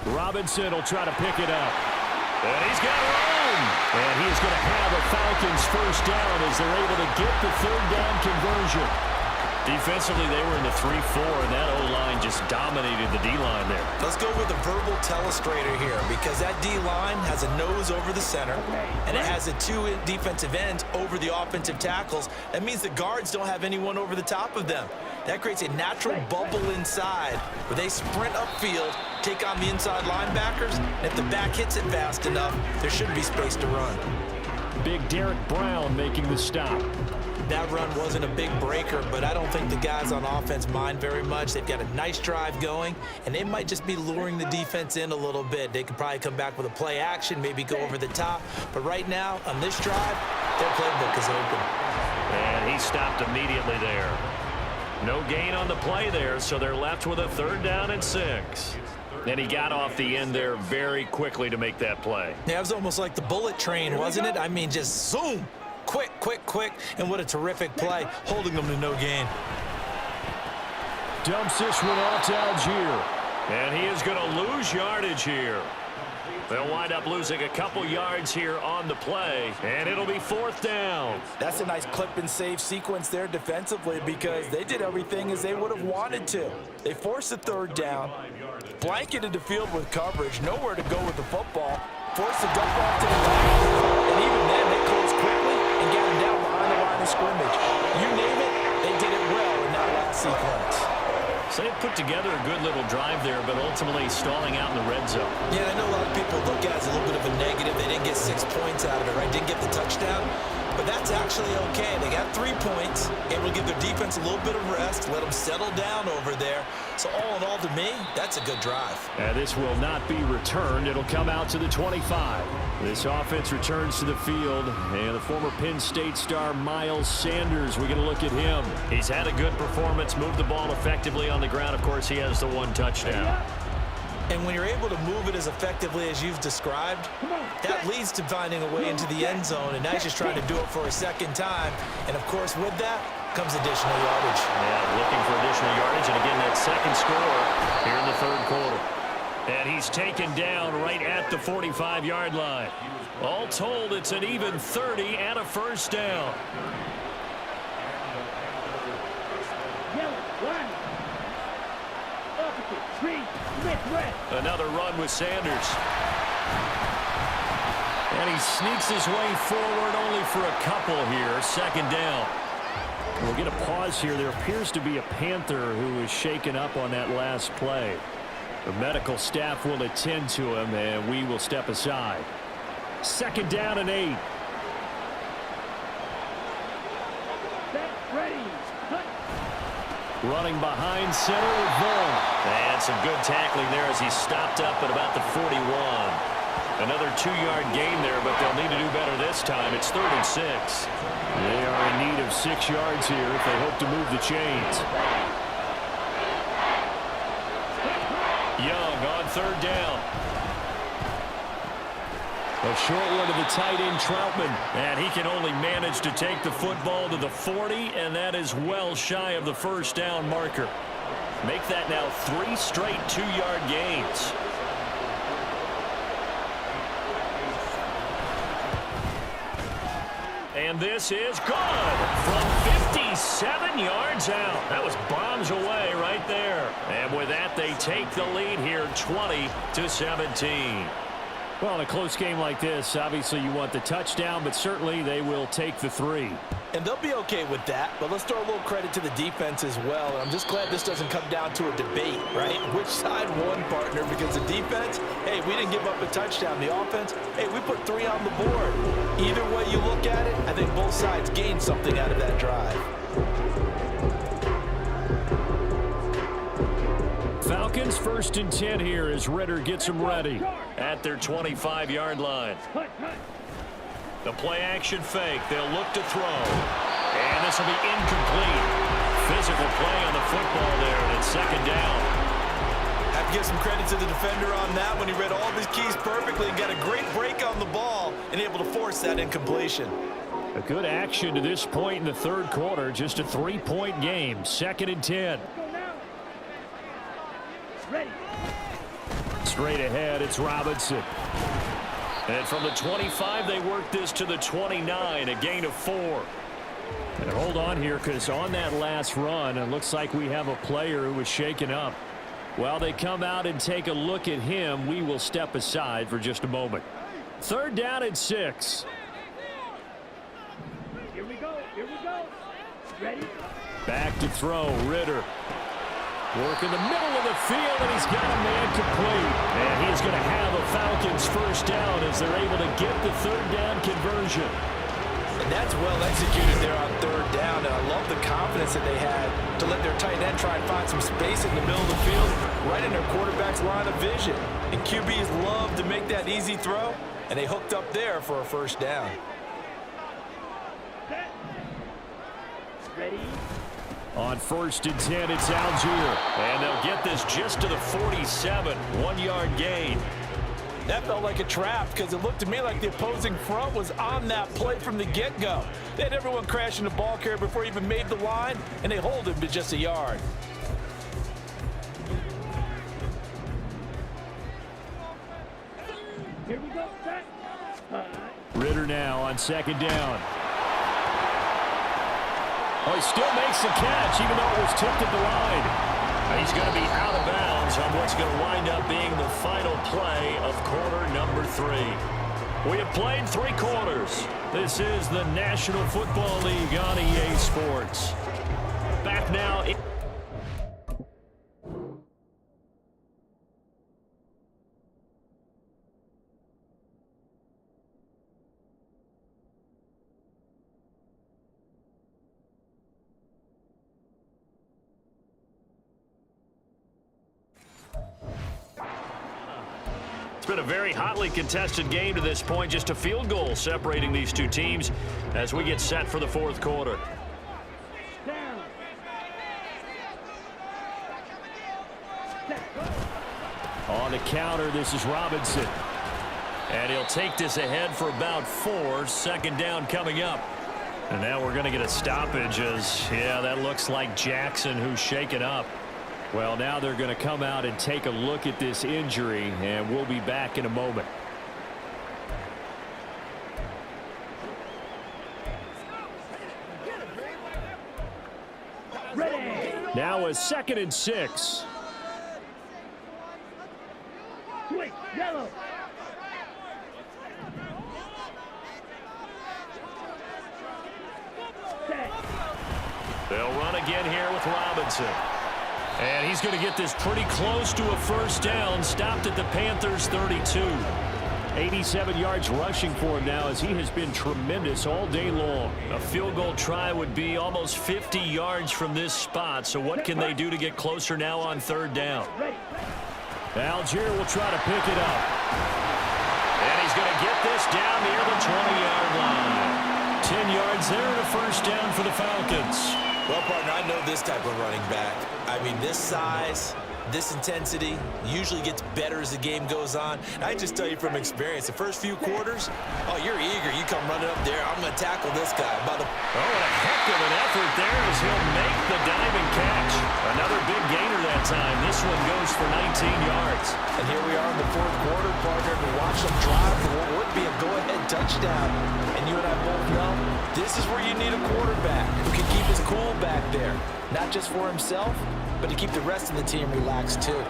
Robinson will try to pick it up. And he's got room. And he's going to have a Falcons first down as they're able to get the 3rd down conversion. Defensively, they were in the 3-4, and that O-line just dominated the D-line there. Let's go with a verbal telestrator here, because that D-line has a nose over the center, and it has a 2 defensive ends over the offensive tackles. That means the guards don't have anyone over the top of them. That creates a natural bubble inside where they sprint upfield, take on the inside linebackers, and if the back hits it fast enough, there shouldn't be space to run. Big Derek Brown making the stop. That run wasn't a big breaker, but I don't think the guys on offense mind very much. They've got a nice drive going, and they might just be luring the defense in a little bit. They could probably come back with a play action, maybe go over the top. But right now, on this drive, their playbook is open. And he stopped immediately there. No gain on the play there, so they're left with a 3rd down and 6. And he got off the end there very quickly to make that play. Yeah, it was almost like the bullet train, wasn't it? I mean, just zoom. Quick, quick, quick, and what a terrific play, holding them to no gain. Dumps this one off to Algier. And he is going to lose yardage here. They'll wind up losing a couple yards here on the play, and it'll be 4th down. That's a nice clip and save sequence there defensively, because they did everything as they would have wanted to. They forced the 3rd down, blanketed the field with coverage, nowhere to go with the football, forced the dump off to the left, and even then they closed quickly and got him down behind the line of scrimmage. You name it, they did it well in that sequence. So they put together a good little drive there, but ultimately stalling out in the red zone. Yeah, I know a lot of people look at it as a little bit of a negative. They didn't get 6 points out of it, right? Didn't get the touchdown. But that's actually okay. They got 3 points, able to give their defense a little bit of rest, let them settle down over there. So all in all, to me, that's a good drive. And this will not be returned. It'll come out to the 25. This offense returns to the field, and the former Penn State star Miles Sanders, we're going to look at him. He's had a good performance, moved the ball effectively on the ground. Of course, he has the 1 touchdown. And when you're able to move it as effectively as you've described, that leads to finding a way into the end zone, and now he's just trying to do it for a 2nd time. And, of course, with that comes additional yardage. Yeah, looking for additional yardage, and again, that 2nd score here in the 3rd quarter. And he's taken down right at the 45-yard line. All told, it's an even 30 and a 1st down. Another run with Sanders. And he sneaks his way forward only for a couple here. 2nd down. We'll get a pause here. There appears to be a Panther who is shaken up on that last play. The medical staff will attend to him, and we will step aside. 2nd down and 8. Running behind center with Vaughn. And some good tackling there as he stopped up at about the 41. Another 2-yard gain there, but they'll need to do better this time. It's 3rd and 6. They are in need of 6 yards here if they hope to move the chains. Young on 3rd down. A short one to the tight end, Troutman. And he can only manage to take the football to the 40, and that is well shy of the 1st down marker. Make that now 3 straight 2-yard gains. And this is good from 57 yards out. That was bombs away right there. And with that, they take the lead here 20-17. Well, in a close game like this, obviously you want the touchdown, but certainly they will take the 3. And they'll be okay with that, but let's throw a little credit to the defense as well. And I'm just glad this doesn't come down to a debate, right? Which side won, partner? Because the defense, hey, we didn't give up a touchdown. The offense, hey, we put 3 on the board. Either way you look at it, I think both sides gained something out of that drive. Falcons first and 10 here as Ritter gets them ready at their 25-yard line. The play action fake. They'll look to throw. And this will be incomplete. Physical play on the football there, and it's second down. Have to give some credit to the defender on that when he read all of his keys perfectly and got a great break on the ball and able to force that incompletion. A good action to this point in the third quarter. Just a 3-point game. Second and 10. Straight ahead, it's Robinson. And from the 25, they work this to the 29, a gain of 4. And hold on here, because on that last run, it looks like we have a player who was shaken up. While they come out and take a look at him, we will step aside for just a moment. Third down and 6. Here we go. Ready? Back to throw, Ritter. Work in the middle of the field, and he's got a man complete. And he's going to have a Falcons first down as they're able to get the third down conversion. And that's well executed there on third down, and I love the confidence that they had to let their tight end try and find some space in the middle of the field, right in their quarterback's line of vision. And QBs love to make that easy throw, and they hooked up there for a first down. Ready? On first and 10, it's Algier. And they'll get this just to the 47, 1-yard gain. That felt like a trap because it looked to me like the opposing front was on that play from the get-go. They had everyone crashing the ball carrier before he even made the line, and they hold him to just a yard. Here we go. Set. Ritter now on second down. Oh, he still makes the catch, even though it was tipped at the line. He's going to be out of bounds on what's going to wind up being the final play of quarter number 3. We have played 3 quarters. This is the National Football League on EA Sports. Back now. It's been a very hotly contested game to this point. Just a field goal separating these two teams as we get set for the fourth quarter. Down. On the counter, this is Robinson. And he'll take this ahead for about 4. Second down coming up. And now we're going to get a stoppage as, yeah, that looks like Jackson who's shaken up. Well, now they're going to come out and take a look at this injury, and we'll be back in a moment. Ready. Now a second and 6. Switch. Yellow. Set. They'll run again here with Robinson. And he's going to get this pretty close to a first down. Stopped at the Panthers' 32. 87 yards rushing for him now as he has been tremendous all day long. A field goal try would be almost 50 yards from this spot. So what can they do to get closer now on third down? Algier will try to pick it up. And he's going to get this down near the 20-yard line. 10 yards there and a first down for the Falcons. Well, partner, I know this type of running back. I mean, this size, this intensity usually gets better as the game goes on. I just tell you from experience, the first few quarters, oh, you're eager. You come running up there. I'm going to tackle this guy. Oh, and a heck of an effort there as he'll make the diving catch. Another big gainer that time. This one goes for 19 yards. And here we are in the fourth quarter, partner, to watch them drive for what would be a go-ahead touchdown. And you and I both know this is where you need a quarterback who can keep his cool back there. Not just for himself, but to keep the rest of the team relaxed too.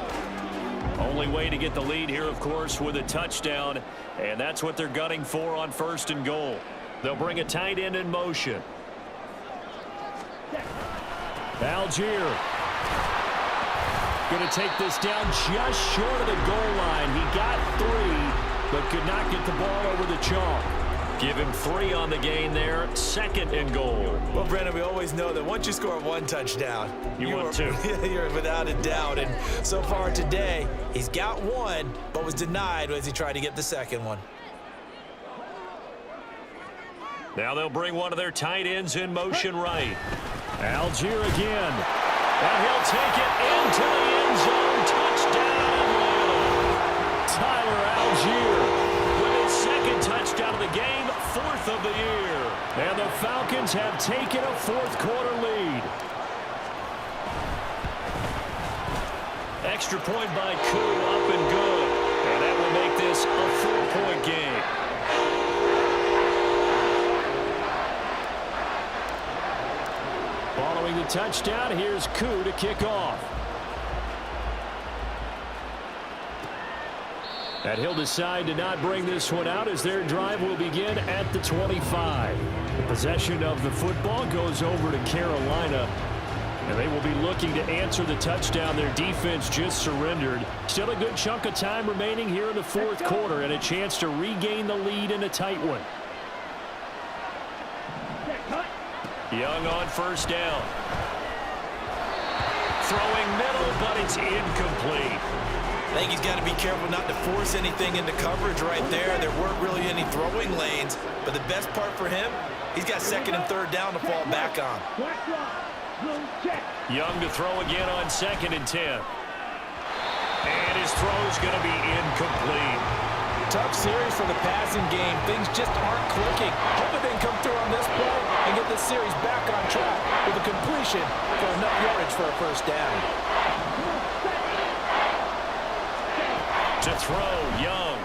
Only way to get the lead here, of course, with a touchdown. And that's what they're gunning for on first and goal. They'll bring a tight end in motion. Algier going to take this down just short of the goal line. He got 3, but could not get the ball over the chalk. Give him 3 on the gain there. 2nd and goal. Well, Brendan, we always know that once you score 1 touchdown, you want 2. You're without a doubt. And so far today, he's got 1, but was denied as he tried to get the 2nd one. Now they'll bring one of their tight ends in motion right. Algier again. And he'll take it into the end zone. Touchdown, Atlanta. Tyler Algier with his 2nd touchdown of the game, 4th of the year. And the Falcons have taken a 4th quarter lead. Extra point by Koo, up and good. And that will make this a 4-point game. Following the touchdown, here's Koo to kick off. And he'll decide to not bring this one out as their drive will begin at the 25. The possession of the football goes over to Carolina. And they will be looking to answer the touchdown their defense just surrendered. Still a good chunk of time remaining here in the 4th quarter and a chance to regain the lead in a tight one. Young on 1st down. Throwing middle, but it's incomplete. I think he's got to be careful not to force anything into coverage right there. There weren't really any throwing lanes, but the best part for him, he's got 2nd and 3rd down to fall back on. Young to throw again on 2nd and 10. And his throw's going to be incomplete. Tough series for the passing game. Things just aren't clicking. Hoping they can come through on this play and get this series back on track with a completion for enough yardage for a 1st down. To throw, Young.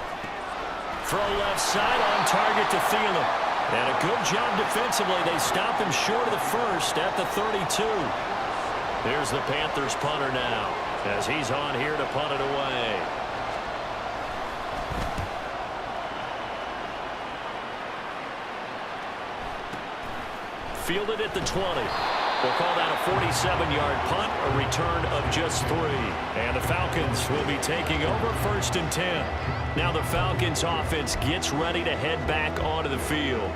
Throw left side on target to Thielen. And a good job defensively. They stop him short of the 1st at the 32. Here's the Panthers punter now as he's on here to punt it away. Fielded at the 20. We'll call that a 47-yard punt, a return of just 3. And the Falcons will be taking over 1st and 10. Now the Falcons offense gets ready to head back onto the field.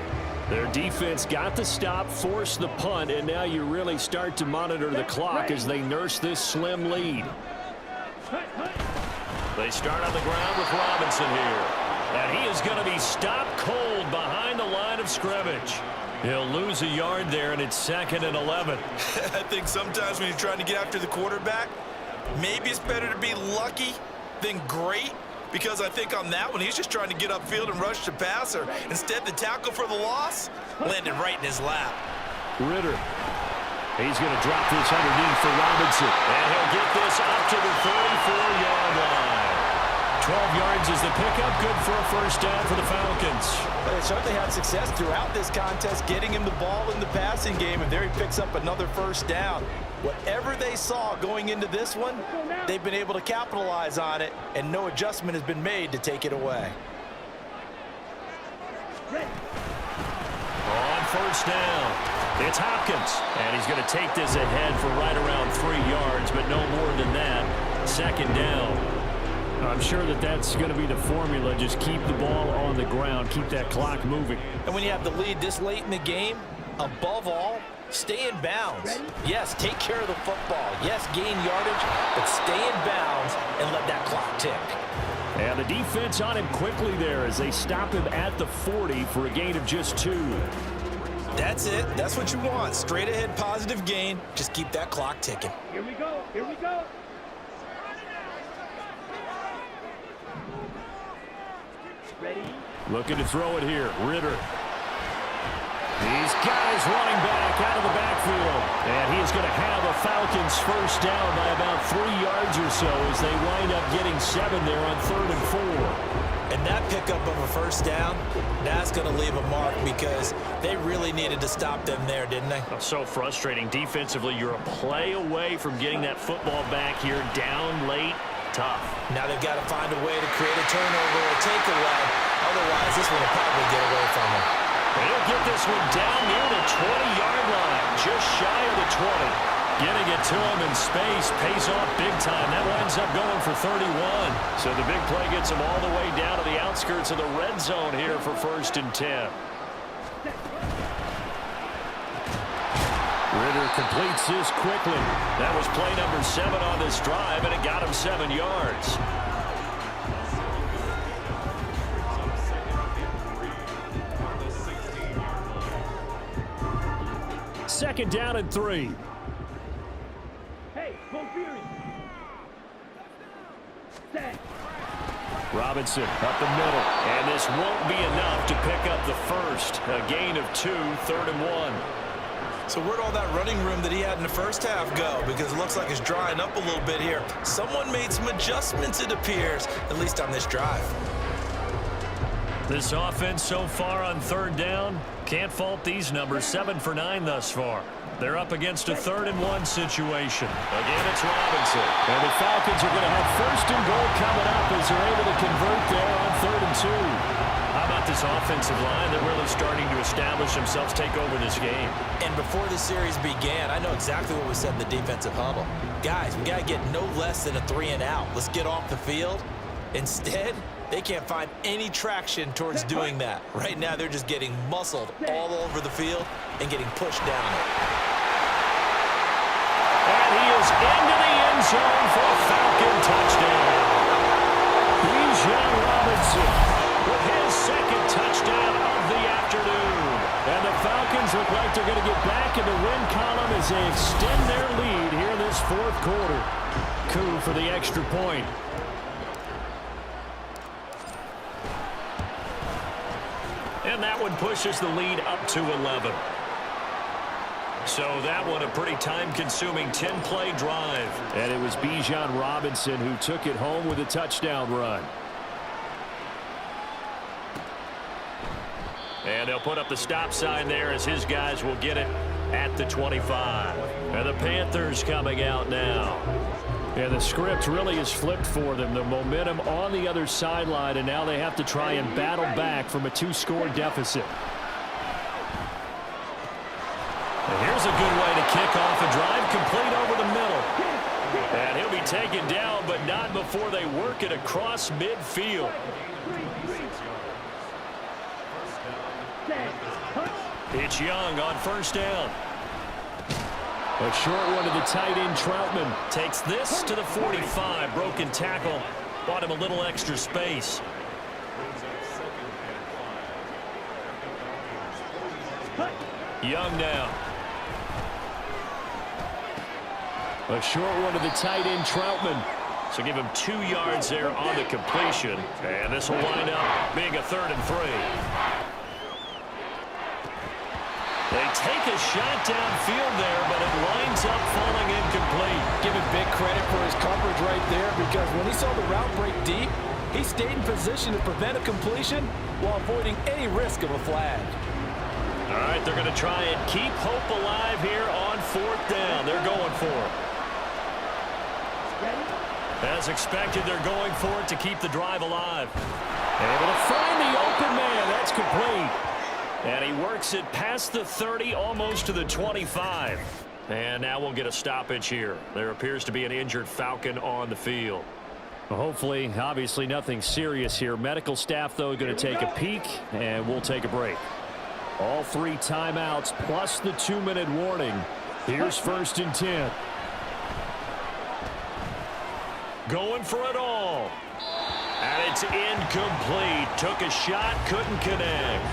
Their defense got the stop, forced the punt, and now you really start to monitor the clock as they nurse this slim lead. They start on the ground with Robinson here. And he is going to be stopped cold behind the line of scrimmage. He'll lose a yard there, and it's 2nd and 11. I think sometimes when you're trying to get after the quarterback, maybe it's better to be lucky than great, because I think on that one, he's just trying to get upfield and rush the passer. Instead, the tackle for the loss landed right in his lap. Ritter. He's going to drop this underneath for Robinson. And he'll get this up to the 34-yard line. 12 yards is the pickup. Good for a 1st down for the Falcons. They certainly had success throughout this contest, getting him the ball in the passing game, and there he picks up another 1st down. Whatever they saw going into this one, they've been able to capitalize on it, and no adjustment has been made to take it away. On 1st down, it's Hopkins, and he's going to take this ahead for right around 3 yards, but no more than that. 2nd down. I'm sure that that's going to be the formula. Just keep the ball on the ground. Keep that clock moving. And when you have the lead this late in the game, above all, stay in bounds. Yes, take care of the football. Yes, gain yardage, but stay in bounds and let that clock tick. And the defense on him quickly there as they stop him at the 40 for a gain of just 2. That's it. That's what you want. Straight ahead positive gain. Just keep that clock ticking. Here we go. Here we go. Ready? Looking to throw it here. Ritter. These guys running back out of the backfield. And he is going to have a Falcons 1st down by about 3 yards or so as they wind up getting 7 there on 3rd and 4. And that pickup of a 1st down, that's going to leave a mark because they really needed to stop them there, didn't they? So frustrating. Defensively, you're a play away from getting that football back here down late. Tough. Now they've got to find a way to create a turnover or takeaway. Otherwise, this one will probably get away from them. He'll get this one down near the 20-yard line, just shy of the 20. Getting it to him in space pays off big time. That winds up going for 31. So the big play gets him all the way down to the outskirts of the red zone here for 1st and 10. Ritter completes this quickly. That was play number 7 on this drive, and it got him 7 yards. Second down and 3. Hey, go Fury. Set. Robinson up the middle, and this won't be enough to pick up the first. A gain of 2, 3rd and 1. So where'd all that running room that he had in the first half go? Because it looks like it's drying up a little bit here. Someone made some adjustments, it appears, at least on this drive. This offense so far on 3rd down, can't fault these numbers. 7 for 9 thus far. They're up against a 3rd and 1 situation. Again, it's Robinson. And the Falcons are going to have 1st and goal coming up as they're able to convert there on 3rd and 2. How about this offensive line? They're really starting to establish themselves, take over this game. And before the series began, I know exactly what was said in the defensive huddle. Guys, we got to get no less than a 3 and out. Let's get off the field. Instead, they can't find any traction towards doing that. Right now, they're just getting muscled all over the field and getting pushed down it. And he is into the end zone for a Falcon touchdown. Bijan Robinson with his 2nd touchdown of the afternoon. And the Falcons look like they're going to get back in the win column as they extend their lead here in this 4th quarter. Coup for the extra point. And that one pushes the lead up to 11. So that one a pretty time-consuming 10-play drive. And it was Bijan Robinson who took it home with a touchdown run. And they'll put up the stop sign there as his guys will get it at the 25. And the Panthers coming out now. Yeah, the script really is flipped for them. The momentum on the other sideline, and now they have to try and battle back from a 2-score deficit. And here's a good way to kick off a drive, complete over the middle. And he'll be taken down, but not before they work it across midfield. It's Young on 1st down. A short one to the tight end, Troutman. Takes this to the 45. Broken tackle. Bought him a little extra space. Young now. A short one to the tight end, Troutman. So give him 2 yards there on the completion. And this will wind up being a 3rd and 3. They take a shot downfield there, but it winds up falling incomplete. Give him big credit for his coverage right there, because when he saw the route break deep, he stayed in position to prevent a completion while avoiding any risk of a flag. All right, they're going to try and keep hope alive here on 4th down. They're going for it. As expected, they're going for it to keep the drive alive. Able to find the open man. That's complete. And he works it past the 30, almost to the 25. And now we'll get a stoppage here. There appears to be an injured Falcon on the field. Well, hopefully, obviously nothing serious here. Medical staff, though, going to take a peek, and we'll take a break. All 3 timeouts plus the 2-minute warning. Here's 1st and 10. Going for it all. And it's incomplete. Took a shot, couldn't connect.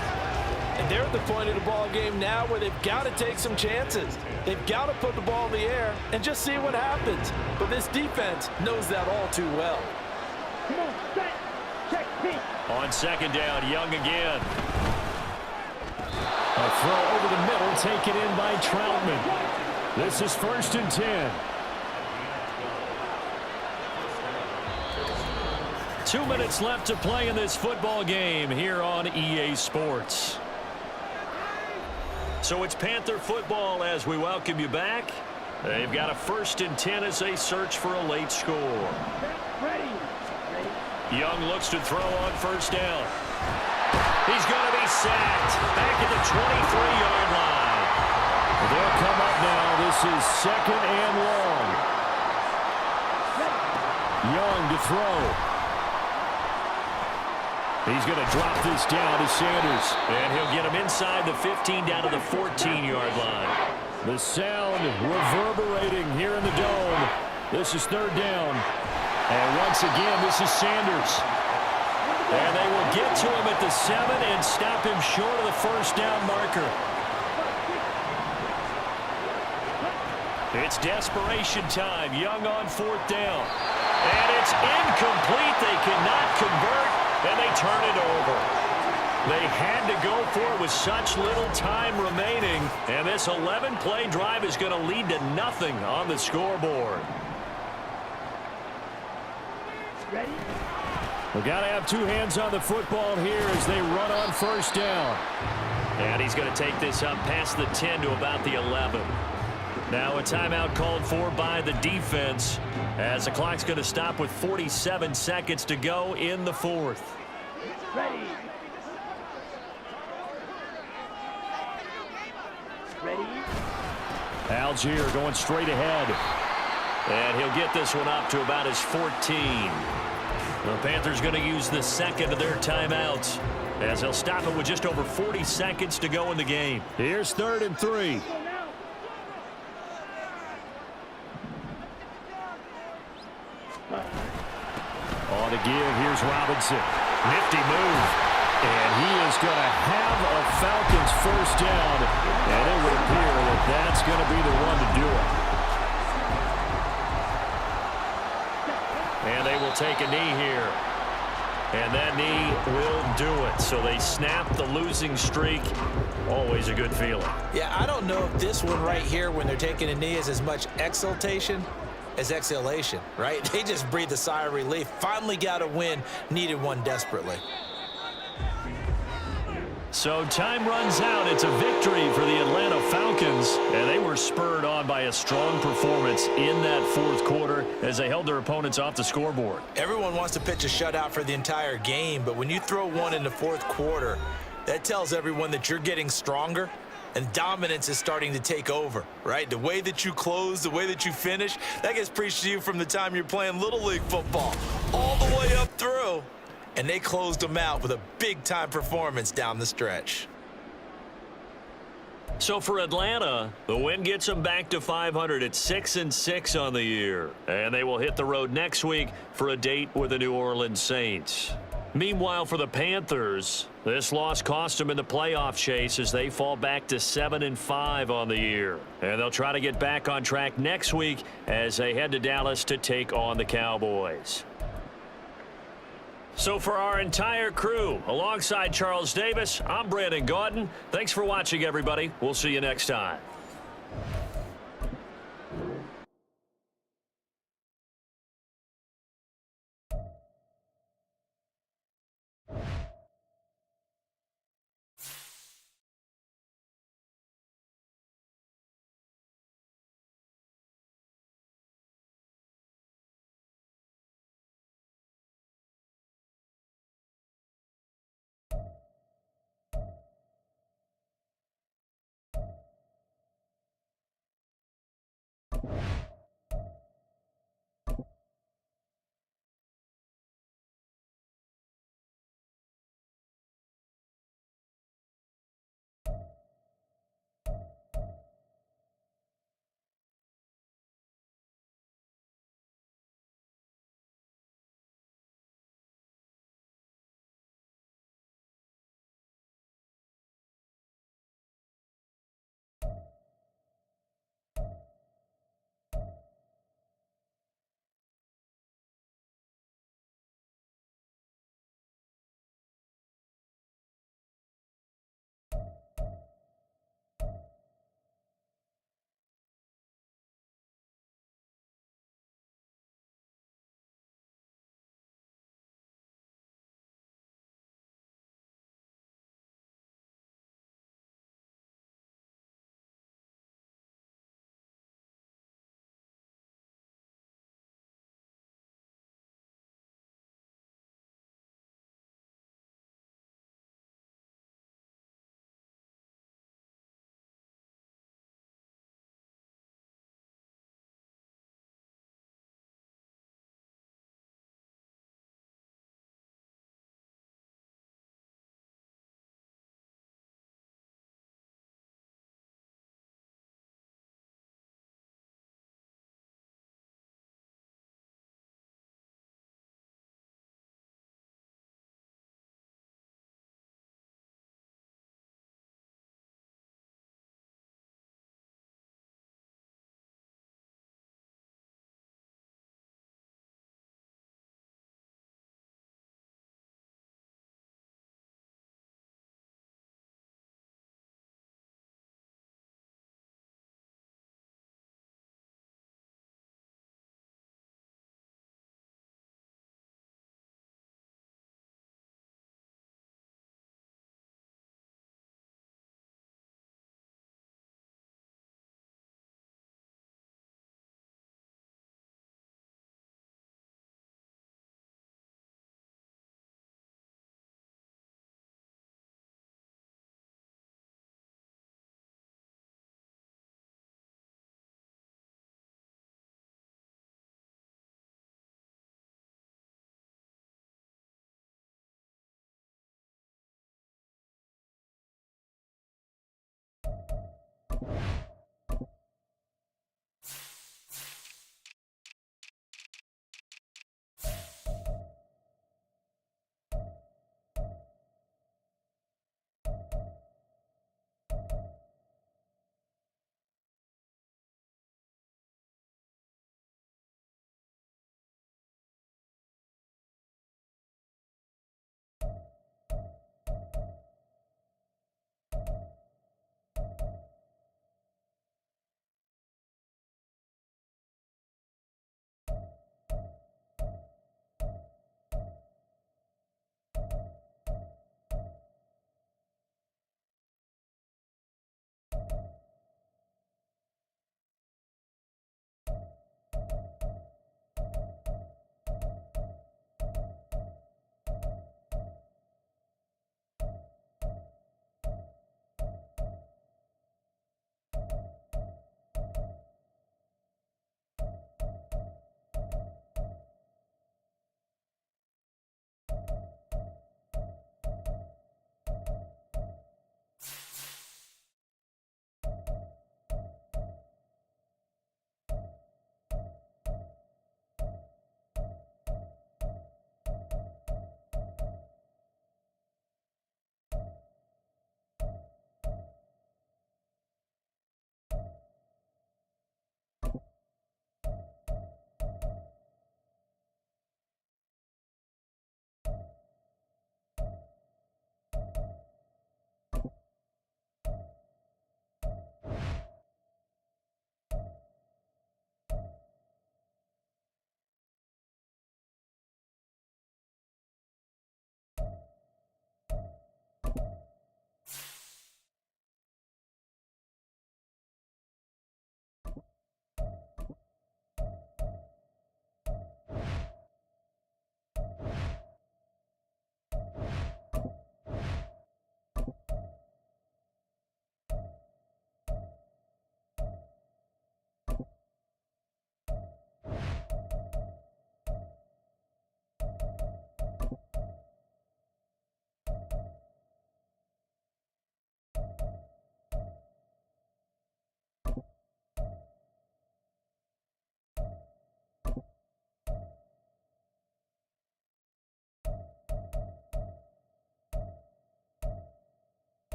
And they're at the point of the ball game now where they've got to take some chances. They've got to put the ball in the air and just see what happens. But this defense knows that all too well. Come on, set, check, peek. On 2nd down, Young again. A throw over the middle, taken in by Troutman. This is 1st and 10. 2 minutes left to play in this football game here on EA Sports. So it's Panther football as we welcome you back. They've got a 1st and 10 as they search for a late score. Ready. Young looks to throw on 1st down. He's going to be sacked back at the 23-yard line. They'll come up now. This This is second and long. Young to throw. He's going to drop this down to Sanders. And he'll get him inside the 15 down to the 14-yard line. The sound reverberating here in the dome. This is third down. And once again, this is Sanders. And they will get to him at the 7 and stop him short of the first down marker. It's desperation time. Young on fourth down. And it's incomplete. They cannot convert, and they turn it over. They had to go for it with such little time remaining, and this 11-play drive is going to lead to nothing on the scoreboard. Ready? We've got to have two hands on the football here as they run on first down. And he's going to take this up past the 10 to about the 11. Now a timeout called for by the defense as the clock's going to stop with 47 seconds to go in the fourth. Ready? Ready? Algier going straight ahead. And he'll get this one up to about his 14. The Panthers going to use the second of their timeouts as they'll stop it with just over 40 seconds to go in the game. Here's 3rd and 3. On to give, here's Robinson. Nifty move. And he is going to have a Falcons first down. And it would appear that that's going to be the one to do it. And they will take a knee here. And that knee will do it. So they snap the losing streak. Always a good feeling. Yeah, I don't know if this one right here, when they're taking a knee, is as much exultation as exhalation, right? They just breathed a sigh of relief. Finally got a win. Needed one desperately. So time runs out. It's a victory for the Atlanta Falcons, and they were spurred on by a strong performance in that fourth quarter as they held their opponents off the scoreboard. Everyone wants to pitch a shutout for the entire game, but when you throw one in the fourth quarter, that tells everyone that you're getting stronger and dominance is starting to take over, right? The way that you close, the way that you finish, that gets preached to you from the time you're playing Little League football all the way up through. And they closed them out with a big-time performance down the stretch. So for Atlanta, the win gets them back to 500 at 6-6 on the year. And they will hit the road next week for a date with the New Orleans Saints. Meanwhile, for the Panthers, this loss cost them in the playoff chase as they fall back to 7-5 on the year. And they'll try to get back on track next week as they head to Dallas to take on the Cowboys. So for our entire crew, alongside Charles Davis, I'm Brandon Gaudin. Thanks for watching, everybody. We'll see you next time.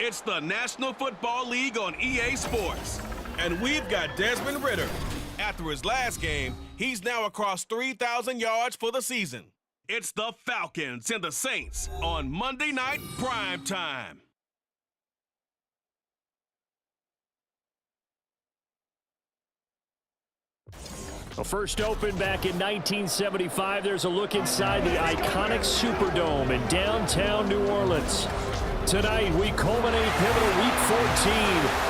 It's the National Football League on EA Sports. And we've got Desmond Ridder. After his last game, he's now across 3,000 yards for the season. It's the Falcons and the Saints on Monday Night Prime Time. Well, first opened back in 1975, there's a look inside the iconic Superdome in downtown New Orleans. Tonight, we culminate pivotal Week 14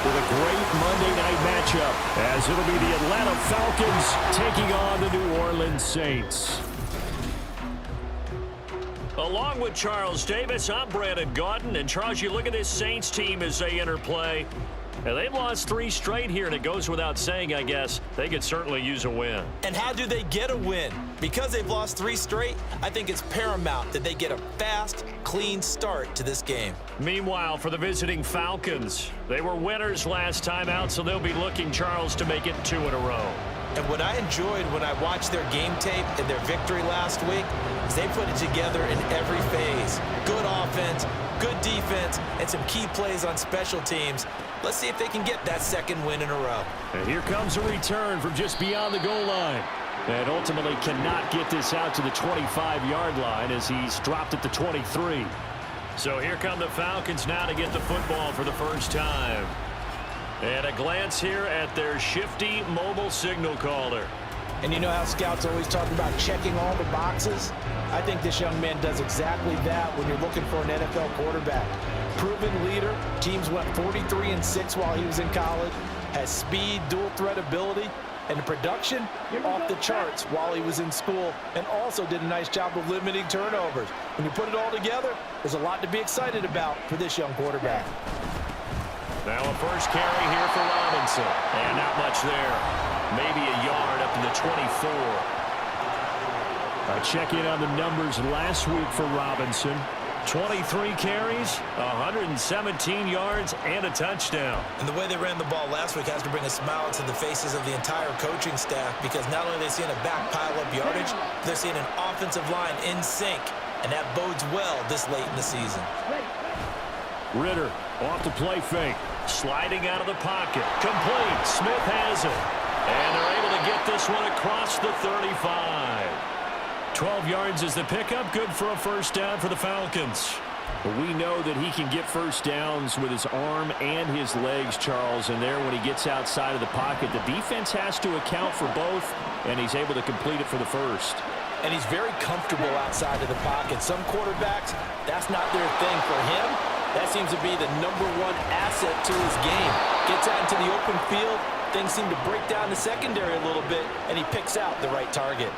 with a great Monday night matchup, as it'll be the Atlanta Falcons taking on the New Orleans Saints. Along with Charles Davis, I'm Brandon Gaudin. And Charles, you look at this Saints team as they enter play. And they've lost 3 straight here, and it goes without saying, I guess, they could certainly use a win. And how do they get a win? Because they've lost 3 straight, I think it's paramount that they get a fast, clean start to this game. Meanwhile, for the visiting Falcons, they were winners last time out, so they'll be looking, Charles, to make it 2 in a row. And what I enjoyed when I watched their game tape and their victory last week is they put it together in every phase. Good offense, good defense, and some key plays on special teams. Let's see if they can get that 2nd win in a row. And here comes a return from just beyond the goal line. And ultimately cannot get this out to the 25-yard line as he's dropped at the 23. So here come the Falcons now to get the football for the first time. And a glance here at their shifty mobile signal caller. And you know how scouts always talk about checking all the boxes? I think this young man does exactly that when you're looking for an NFL quarterback. Proven leader, teams went 43-6 while he was in college, has speed, dual threat ability, and the production off the charts while he was in school, and also did a nice job of limiting turnovers. When you put it all together, there's a lot to be excited about for this young quarterback. Now a first carry here for Robinson. And not much there. Maybe a yard up to the 24. Check in on the numbers last week for Robinson. 23 carries, 117 yards, and a touchdown. And the way they ran the ball last week has to bring a smile to the faces of the entire coaching staff, because not only are they seeing a back pile up yardage, they're seeing an offensive line in sync, and that bodes well this late in the season. Ridder off the play fake. Sliding out of the pocket. Complete. Smith has it. And they're able to get this one across the 35. 12 yards is the pickup. Good for a first down for the Falcons. We know that he can get first downs with his arm and his legs, Charles, and there when he gets outside of the pocket, the defense has to account for both, and he's able to complete it for the first. And he's very comfortable outside of the pocket. Some quarterbacks, that's not their thing. For him, that seems to be the #1 asset to his game. Gets out into the open field, things seem to break down the secondary a little bit, and he picks out the right target.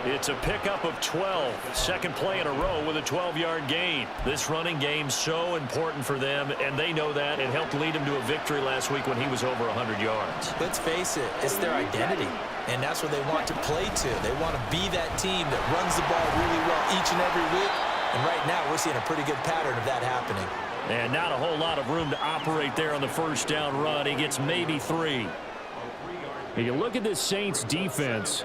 It's a pickup of 12. Second play in a row with a 12-yard gain. This running game so important for them, and they know that. It helped lead him to a victory last week when he was over 100 yards. Let's face it, it's their identity, and that's what they want to play to. They want to be that team that runs the ball really well each and every week, and right now we're seeing a pretty good pattern of that happening. And not a whole lot of room to operate there on the first down run. He gets maybe 3. You look at this Saints defense.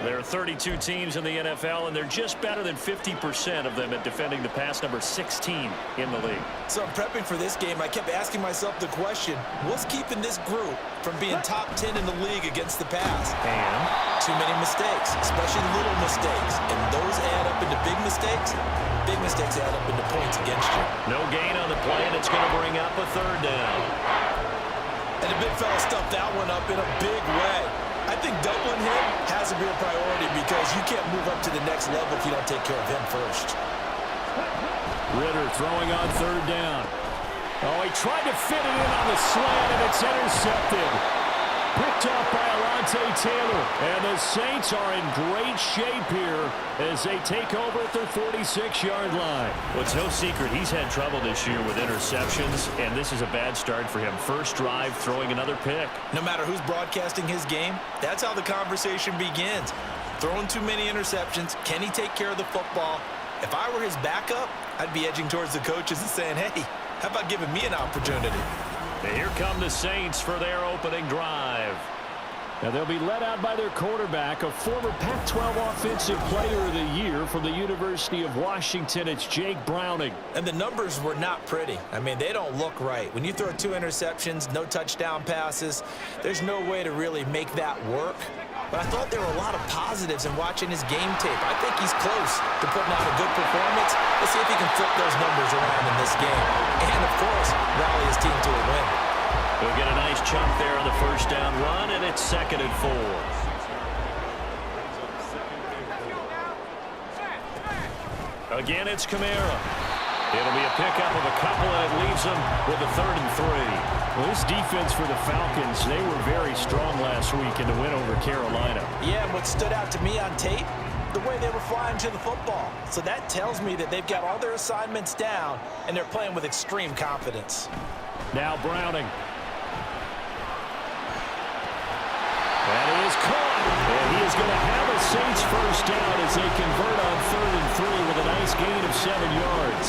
There are 32 teams in the NFL, and they're just better than 50% of them at defending the pass, number 16 in the league. So I'm prepping for this game. I kept asking myself the question, what's keeping this group from being top 10 in the league against the pass? And too many mistakes, especially little mistakes. And those add up into big mistakes. Big mistakes add up into points against you. no gain on the play, and it's going to bring up a 3rd down. And the big fella stuffed that one up in a big way. I think doubling him has to be a priority because you can't move up to the next level if you don't take care of him first. Ritter throwing on 3rd down. Oh, he tried to fit it in on the slant, and it's intercepted. Picked up by Alontae Taylor. And the Saints are in great shape here as they take over at their 46-yard line. Well, it's no secret he's had trouble this year with interceptions, and this is a bad start for him. First drive, throwing another pick. No matter who's broadcasting his game, that's how the conversation begins. Throwing too many interceptions. Can he take care of the football? If I were his backup, I'd be edging towards the coaches and saying, hey, how about giving me an opportunity? And here come the Saints for their opening drive. Now they'll be led out by their quarterback, a former Pac-12 Offensive Player of the Year from the University of Washington. It's Jake Browning. And the numbers were not pretty. I mean, they don't look right. When you throw 2 interceptions, no touchdown passes, there's no way to really make that work. But I thought there were a lot of positives in watching his game tape. I think he's close to putting out a good performance. Let's see if he can flip those numbers around in this game. And, of course, rally his team to a win. We'll get a nice chunk there on the first down run, and it's 2nd and 4. Again, it's Kamara. It'll be a pickup of a couple, and it leaves them with a 3rd and 3. Well, this defense for the Falcons, they were very strong last week in the win over Carolina. Yeah, and what stood out to me on tape, the way they were flying to the football. So that tells me that they've got all their assignments down, and they're playing with extreme confidence. Now Browning. That is caught. And he is going to have a Saints first down as they convert on 3rd and 3 with a nice gain of 7 yards.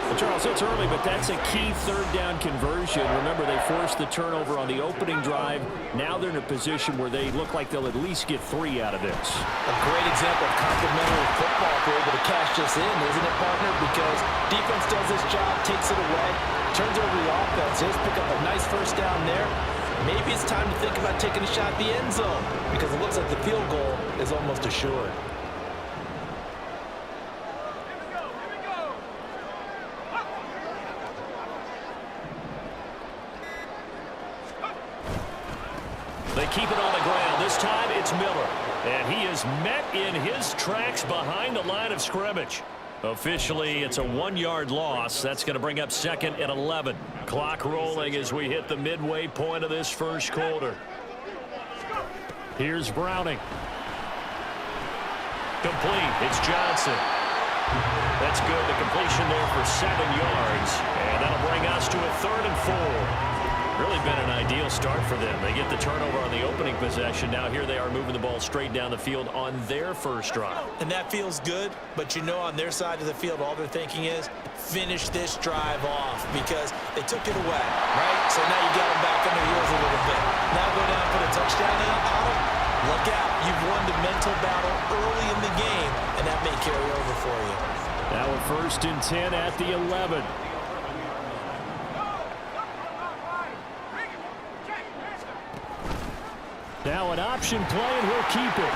Well, Charles, it's early, but that's a key 3rd down conversion. Remember, they forced the turnover on the opening drive. Now they're in a position where they look like they'll at least get 3 out of this. A great example of complementary football if they're able to cash this in, isn't it, partner? Because defense does this job, takes it away, turns over the offense. Just pick up a nice first down there. Maybe it's time to think about taking a shot at the end zone because it looks like the field goal is almost assured. They keep it on the ground. This time it's Miller. And he is met in his tracks behind the line of scrimmage. Officially, it's a 1-yard loss. That's going to bring up 2nd and 11. Clock rolling as we hit the midway point of this first quarter. Here's Browning. Complete. It's Johnson. That's good. The completion there for 7 yards. And that'll bring us to a 3rd and 4. Really been an ideal start for them. They get the turnover on the opening possession. Now here they are moving the ball straight down the field on their first drive. And that feels good, but you know on their side of the field all they're thinking is finish this drive off because they took it away, right? So now you got them back on their heels a little bit. Now go down and put a touchdown in on them. Look out. You've won the mental battle early in the game, and that may carry over for you. Now a 1st and 10 at the 11. Now an option play, and he'll keep it.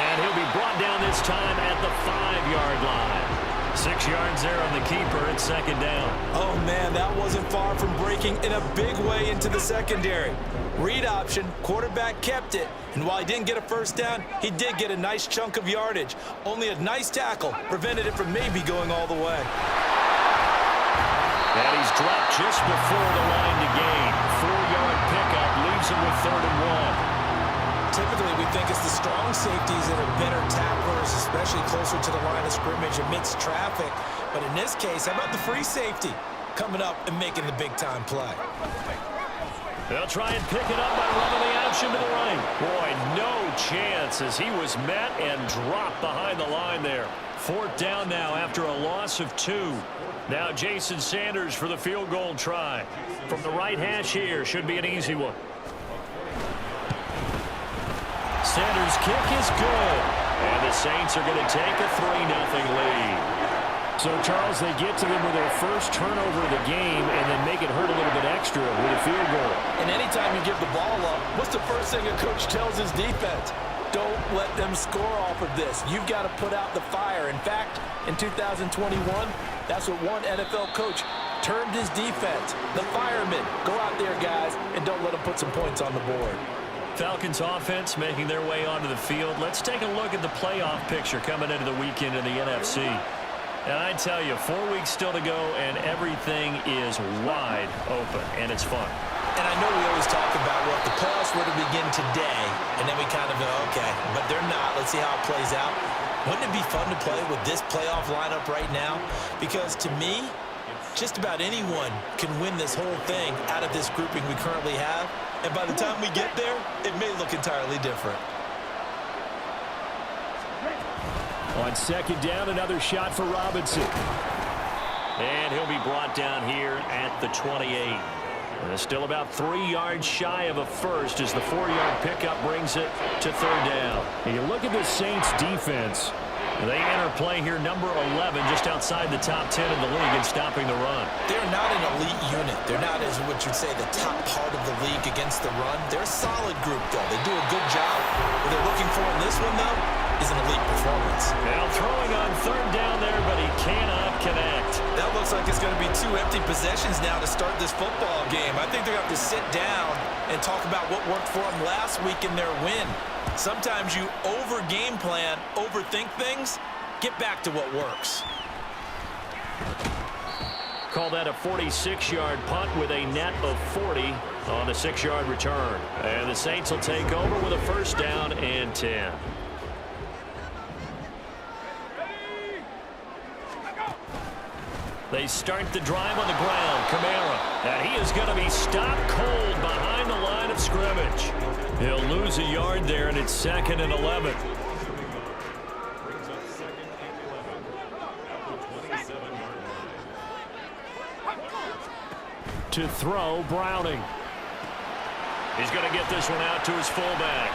And he'll be brought down this time at the 5-yard line. 6 yards there on the keeper. It's second down. Oh, man, that wasn't far from breaking in a big way into the secondary. Read option, quarterback kept it, and while he didn't get a first down, he did get a nice chunk of yardage. Only a nice tackle prevented it from maybe going all the way. And he's dropped just before the line to gain. 4-yard pickup leaves him with 3rd and 1. Typically, we think it's the strong safeties that are better tacklers, especially closer to the line of scrimmage amidst traffic. But in this case, how about the free safety coming up and making the big-time play? They'll try and pick it up by running the option to the right. Boy, no chance as he was met and dropped behind the line there. 4th down now after a loss of 2. Now Jason Sanders for the field goal try. From the right hash here, should be an easy one. Sanders' kick is good. And the Saints are going to take a 3-0 lead. So, Charles, they get to them with their first turnover of the game and then make it hurt a little bit extra with a field goal. And anytime you give the ball up, what's the first thing a coach tells his defense? Don't let them score off of this. You've got to put out the fire. In fact, in 2021, that's what one NFL coach termed his defense. The firemen. Go out there, guys, and don't let them put some points on the board. Falcons offense making their way onto the field. Let's take a look at the playoff picture coming into the weekend in the NFC. And I tell you, 4 weeks still to go, and everything is wide open, and it's fun. And I know we always talk about, well, if the playoffs were to begin today, and then we kind of go, okay, but they're not. Let's see how it plays out. Wouldn't it be fun to play with this playoff lineup right now? Because to me, just about anyone can win this whole thing out of this grouping we currently have. And by the time we get there, it may look entirely different. On 2nd down, another shot for Robinson. And he'll be brought down here at the 28. And still about 3 yards shy of a first as the 4-yard pickup brings it to 3rd down. And you look at the Saints defense. They enter play here, number 11, just outside the top 10 in the league in stopping the run. They're not an elite unit. They're not, as what you'd say, the top part of the league against the run. They're a solid group, though. They do a good job. What they're looking for in this one, though, is an elite performance. Now throwing on 3rd down there, but he cannot connect. That looks like it's going to be 2 empty possessions now to start this football game. I think they're going to have to sit down and talk about what worked for them last week in their win. Sometimes you over-game plan, overthink things, get back to what works. Call that a 46-yard punt with a net of 40 on the 6-yard return. And the Saints will take over with a 1st down and 10. They start the drive on the ground. Kamara. And he is going to be stopped cold behind the line of scrimmage. He'll lose a yard there, and it's 2nd and 11. To throw, Browning. He's going to get this one out to his fullback.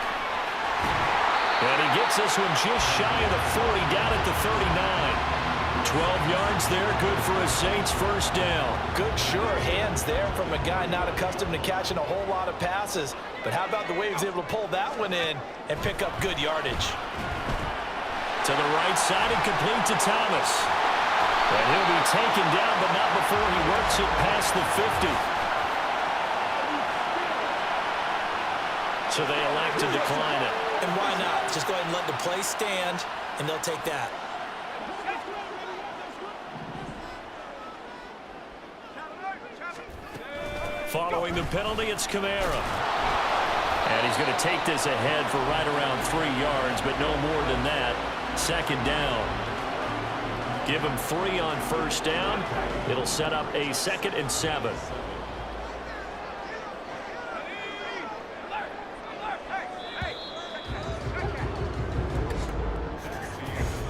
And he gets this one just shy of the 40, down at the 39. 12 yards there, good for a Saints 1st down. Good, sure hands there from a guy not accustomed to catching a whole lot of passes. But how about the way he was able to pull that one in and pick up good yardage? To the right side and complete to Thomas. And he'll be taken down, but not before he works it past the 50. So they elect to decline it. And why not? Just go ahead and let the play stand, and they'll take that. Following the penalty, it's Kamara. And he's going to take this ahead for right around 3 yards, but no more than that. 2nd down. Give him 3 on 1st down. It'll set up a 2nd and 7.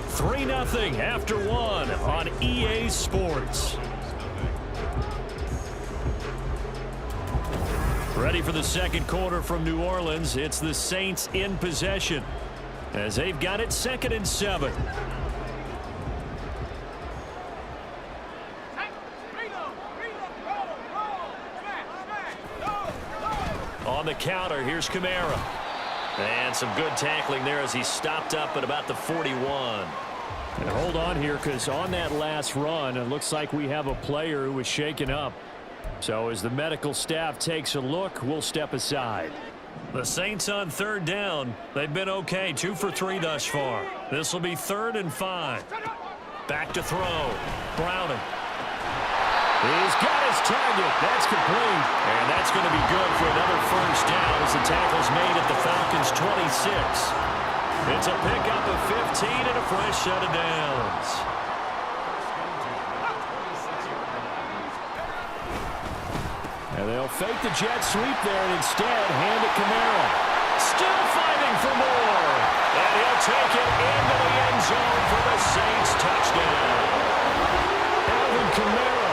Three 3-0 after 1 on EA Sports. Ready for the 2nd quarter from New Orleans. It's the Saints in possession as they've got it 2nd and 7. On the counter, here's Kamara. And some good tackling there as he stopped up at about the 41. And hold on here, because on that last run, it looks like we have a player who was shaken up. So as the medical staff takes a look, we'll step aside. The Saints on third down. They've been okay, 2 for 3 thus far. This will be 3rd and 5. Back to throw. Browning. He's got his target. That's complete. And that's going to be good for another first down as the tackle's made at the Falcons' 26. It's a pickup of 15 and a fresh set of downs. And they'll fake the jet sweep there and instead hand it Kamara. Still fighting for more. And he'll take it into the end zone for the Saints touchdown. Alvin Kamara,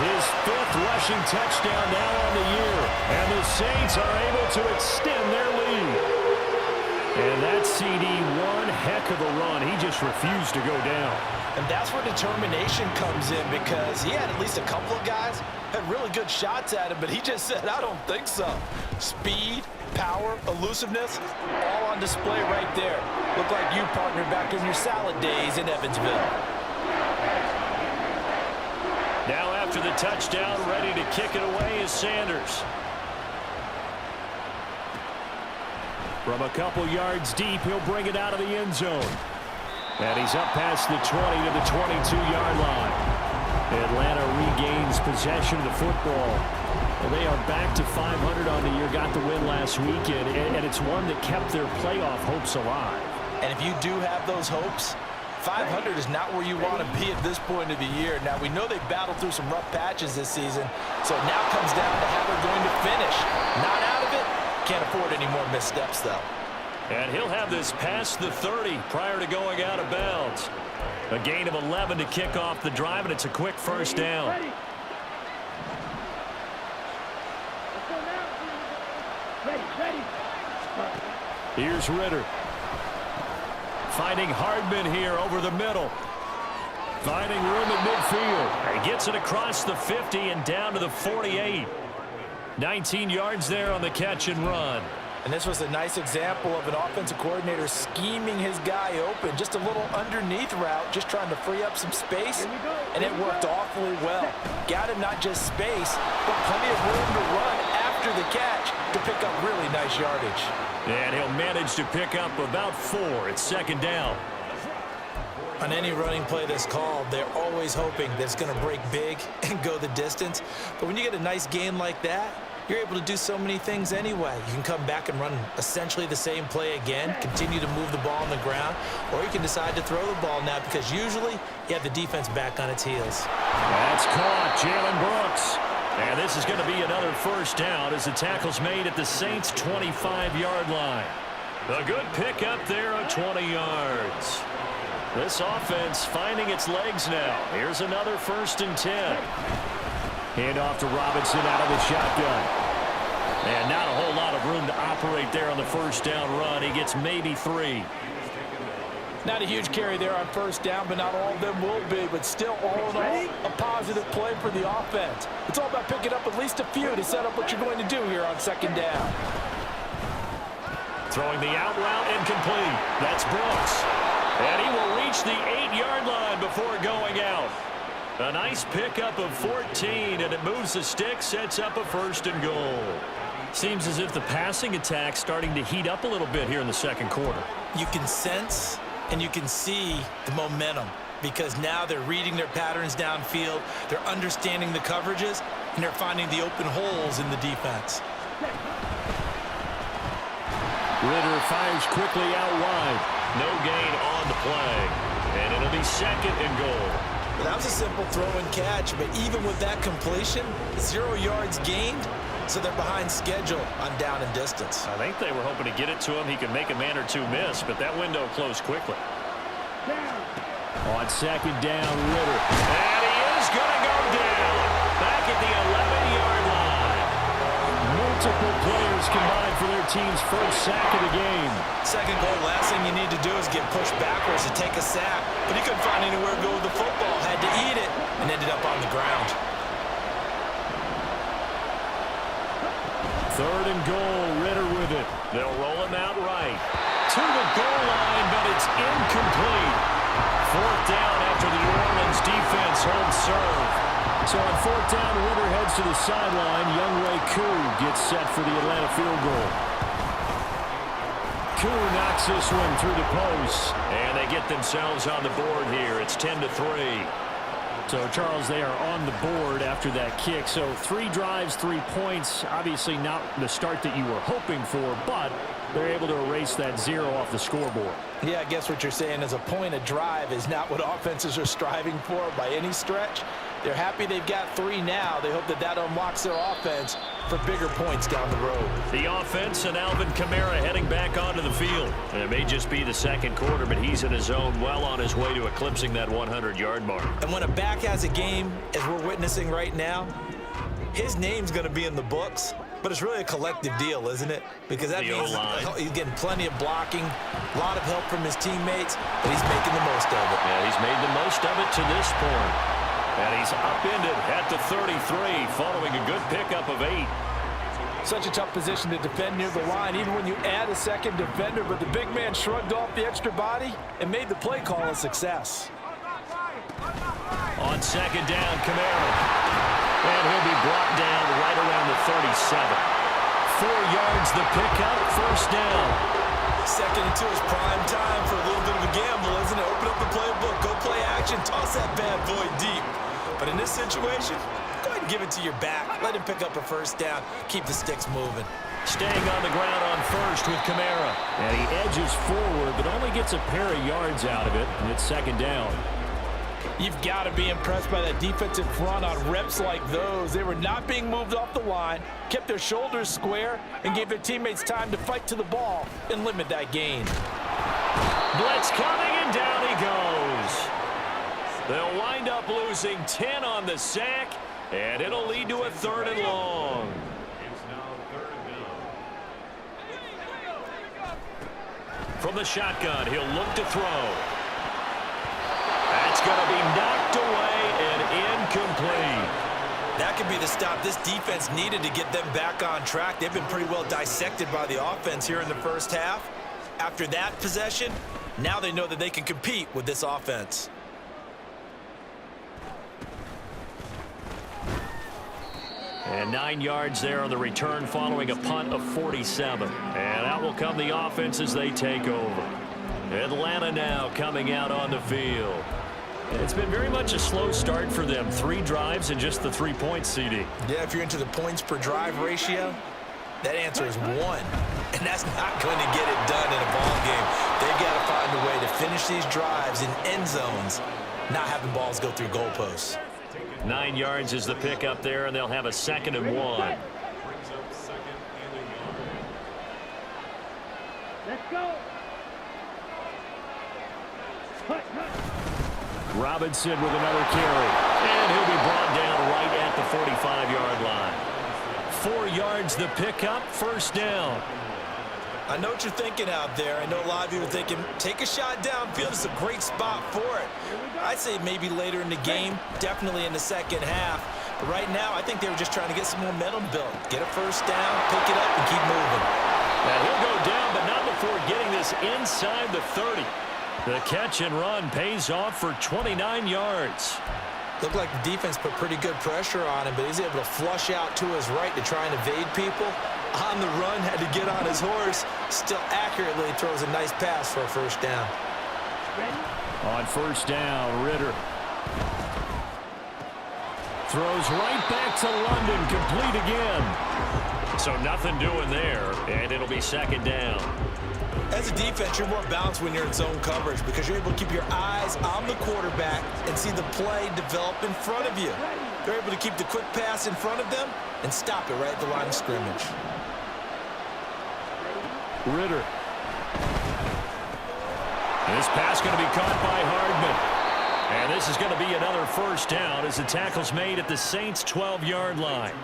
his 5th rushing touchdown now on the year. And the Saints are able to extend their lead. And that CD, one heck of a run. He just refused to go down. And that's where determination comes in, because he had at least a couple of guys had really good shots at him, but he just said, I don't think so. Speed, power, elusiveness, all on display right there. Look like you partnered back in your salad days in Evansville. Now after the touchdown, ready to kick it away is Sanders. From a couple yards deep, he'll bring it out of the end zone. And he's up past the 20 to the 22-yard line. Atlanta regains possession of the football. Well, they are back to 500 on the year, got the win last weekend, and it's one that kept their playoff hopes alive. And if you do have those hopes, 500 is not where you want to be at this point of the year. Now, we know they've battled through some rough patches this season, so it now comes down to how they're going to finish. Not out of it. Can't afford any more missteps, though. And he'll have this past the 30 prior to going out of bounds. A gain of 11 to kick off the drive, and it's a quick first down. Here's Ritter. Finding Hardman here over the middle. Finding room at midfield. He gets it across the 50 and down to the 48. 19 yards there on the catch and run. And this was a nice example of an offensive coordinator scheming his guy open. Just a little underneath route, just trying to free up some space, and it worked awfully well. Got him not just space, but plenty of room to run after the catch to pick up really nice yardage. And he'll manage to pick up about 4. It's 2nd down. On any running play that's called, they're always hoping that it's going to break big and go the distance. But when you get a nice gain like that, you're able to do so many things anyway. You can come back and run essentially the same play again, continue to move the ball on the ground, or you can decide to throw the ball now, because usually you have the defense back on its heels. That's caught, Jalen Brooks. And this is going to be another first down as the tackle's made at the Saints' 25-yard line. A good pickup there of 20 yards. This offense finding its legs now. Here's another 1st and 10. Hand off to Robinson out of the shotgun. And not a whole lot of room to operate there on the first down run. He gets maybe 3. Not a huge carry there on first down, but not all of them will be. But still, all in all, a positive play for the offense. It's all about picking up at least a few to set up what you're going to do here on 2nd down. Throwing the out route incomplete. That's Brooks. And he will reach the 8-yard line before going out. A nice pickup of 14, and it moves the stick, sets up a 1st and goal. Seems as if the passing attack's starting to heat up a little bit here in the 2nd quarter. You can sense and you can see the momentum, because now they're reading their patterns downfield, they're understanding the coverages, and they're finding the open holes in the defense. Ritter fires quickly out wide. No gain on the play, and it'll be 2nd and goal. Well, that was a simple throw and catch, but even with that completion, 0 yards gained, so they're behind schedule on down and distance. I think they were hoping to get it to him. He could make a man or two miss, but that window closed quickly. On 2nd down, Ritter. And he is going to go down. Back at the 11-yard line. Multiple players combined for their team's 1st sack of the game. 2nd goal, last thing you need to do is get pushed backwards to take a sack, but he couldn't find anywhere to go with the football, had to eat it, and ended up on the ground. 3rd and goal, Ritter with it. They'll roll him out right to the goal line, but it's incomplete. 4th serve. So on fourth down, Ritter heads to the sideline. Younghoe Koo gets set for the Atlanta field goal. Koo knocks this one through the post. And they get themselves on the board here. It's 10-3. So, Charles, they are on the board after that kick. So 3 drives, 3 points. Obviously not the start that you were hoping for, but they're able to erase that 0 off the scoreboard. Yeah, I guess what you're saying is a point a drive is not what offenses are striving for by any stretch. They're happy they've got 3 now. They hope that that unlocks their offense for bigger points down the road. The offense and Alvin Kamara heading back onto the field. And it may just be the second quarter, but he's in his zone, well on his way to eclipsing that 100-yard mark. And when a back has a game, as we're witnessing right now, his name's going to be in the books. But it's really a collective deal, isn't it? Because that means he's getting plenty of blocking, a lot of help from his teammates, but he's making the most of it. Yeah, he's made the most of it to this point. And he's upended at the 33, following a good pickup of 8. Such a tough position to defend near the line, even when you add a second defender, but the big man shrugged off the extra body and made the play call a success. On second down, Kamara. And he'll be brought down right around the 37. 4 yards the pickup, first down. Second and 2 is prime time for a little bit of a gamble, isn't it? Open up the playbook, go play action, toss that bad boy deep. But in this situation, go ahead and give it to your back. Let him pick up a first down, keep the sticks moving. Staying on the ground on first with Kamara. And he edges forward, but only gets a pair of yards out of it, and it's second down. You've got to be impressed by that defensive front on reps like those. They were not being moved off the line, kept their shoulders square, and gave their teammates time to fight to the ball and limit that gain. Blitz coming, and down he goes. They'll wind up losing 10 on the sack, and it'll lead to a 3rd and long. From the shotgun, he'll look to throw. That's going to be knocked away and incomplete. That could be the stop this defense needed to get them back on track. They've been pretty well dissected by the offense here in the first half. After that possession, now they know that they can compete with this offense. And 9 yards there on the return following a punt of 47. And out will come the offense as they take over. Atlanta now coming out on the field. It's been very much a slow start for them. 3 drives and just the 3 points, CD. Yeah, if you're into the points per drive ratio, that answer is 1. And that's not going to get it done in a ball game. They've got to find a way to finish these drives in end zones, not having balls go through goalposts. 9 yards is the pickup there, and they'll have a 2nd and 1. Let's go. Robinson with another carry. And he'll be brought down right at the 45-yard line. 4 yards the pickup, first down. I know what you're thinking out there. I know a lot of you are thinking, take a shot downfield. It's a great spot for it. I'd say maybe later in the game, definitely in the second half. But right now, I think they were just trying to get some momentum built. Get a first down, pick it up, and keep moving. Now he'll go down, but not before getting this inside the 30. The catch and run pays off for 29 yards. Looked like the defense put pretty good pressure on him, but he's able to flush out to his right to try and evade people. On the run, had to get on his horse. Still accurately throws a nice pass for a first down. On first down, Ritter throws right back to London, complete again. So nothing doing there, and it'll be second down. As a defense, you're more balanced when you're in zone coverage because you're able to keep your eyes on the quarterback and see the play develop in front of you. They're able to keep the quick pass in front of them and stop it right at the line of scrimmage. Ritter. This pass going to be caught by Hardman. And this is going to be another first down as the tackle's made at the Saints' 12-yard line.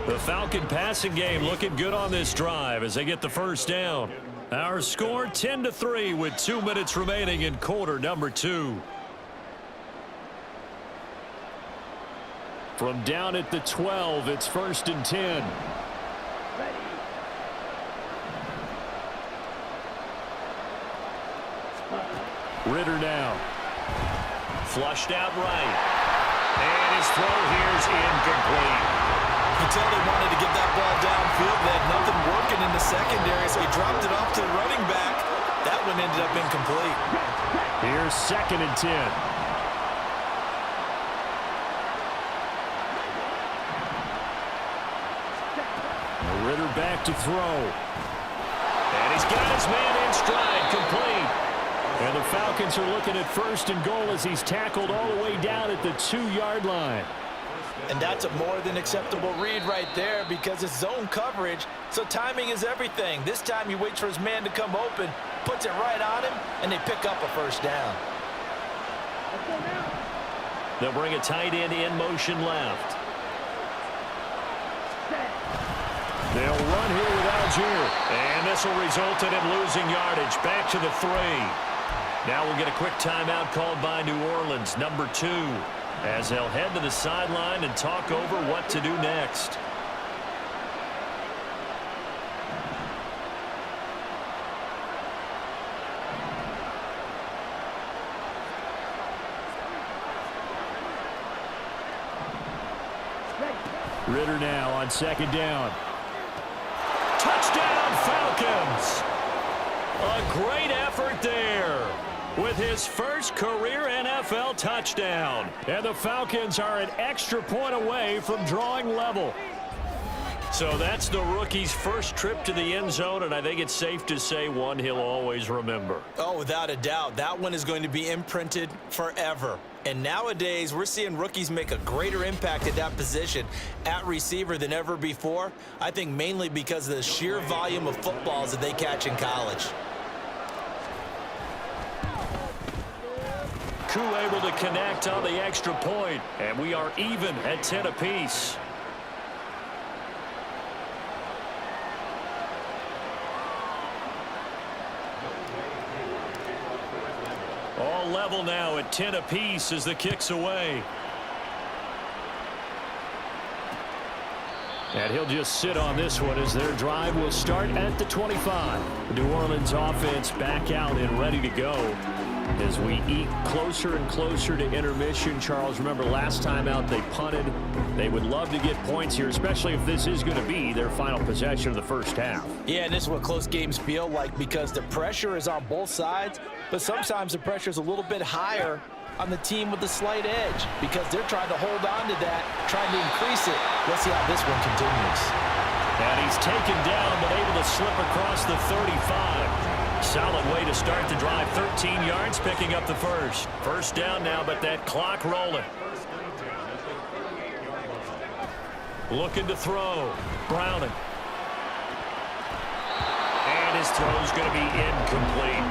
The Falcon passing game looking good on this drive as they get the first down. Our score 10-3 with 2 minutes remaining in quarter number 2. From down at the 12, it's 1st and 10. Ritter now. Flushed out right. And his throw here's incomplete. You can tell they wanted to get that ball downfield. They had nothing working in the secondary, so he dropped it off to the running back. That one ended up incomplete. Here's 2nd and 10. Ritter back to throw. And he's got his man in stride, complete. And the Falcons are looking at 1st and goal as he's tackled all the way down at the 2-yard line. And that's a more than acceptable read right there because it's zone coverage, so timing is everything. This time he waits for his man to come open, puts it right on him, and they pick up a 1st down. They'll bring a tight end in motion left. They'll run here with Algier. And this will result in him losing yardage. Back to the 3. Now we'll get a quick timeout called by New Orleans, number 2, as they'll head to the sideline and talk over what to do next. Ritter now on 2nd down. Touchdown, Falcons! A great effort there with his first career NFL touchdown. And the Falcons are an extra point away from drawing level. So that's the rookie's first trip to the end zone, and I think it's safe to say one he'll always remember. Oh, without a doubt. That one is going to be imprinted forever. And nowadays, we're seeing rookies make a greater impact at that position at receiver than ever before. I think mainly because of the sheer volume of footballs that they catch in college. Koo able to connect on the extra point, and we are even at 10 apiece. All level now at 10 apiece as the kick's away. And he'll just sit on this one as their drive will start at the 25. The New Orleans offense back out and ready to go as we eat closer and closer to intermission. Charles, remember last time out they punted. They would love to get points here, especially if this is going to be their final possession of the first half. Yeah, and this is what close games feel like because the pressure is on both sides, but sometimes the pressure is a little bit higher on the team with the slight edge because they're trying to hold on to that, trying to increase it. Let's see how this one continues. And he's taken down but able to slip across the 35. Solid way to start the drive. 13 yards, picking up the first. First down now, but that clock rolling. Looking to throw. Browning. And his throw's going to be incomplete.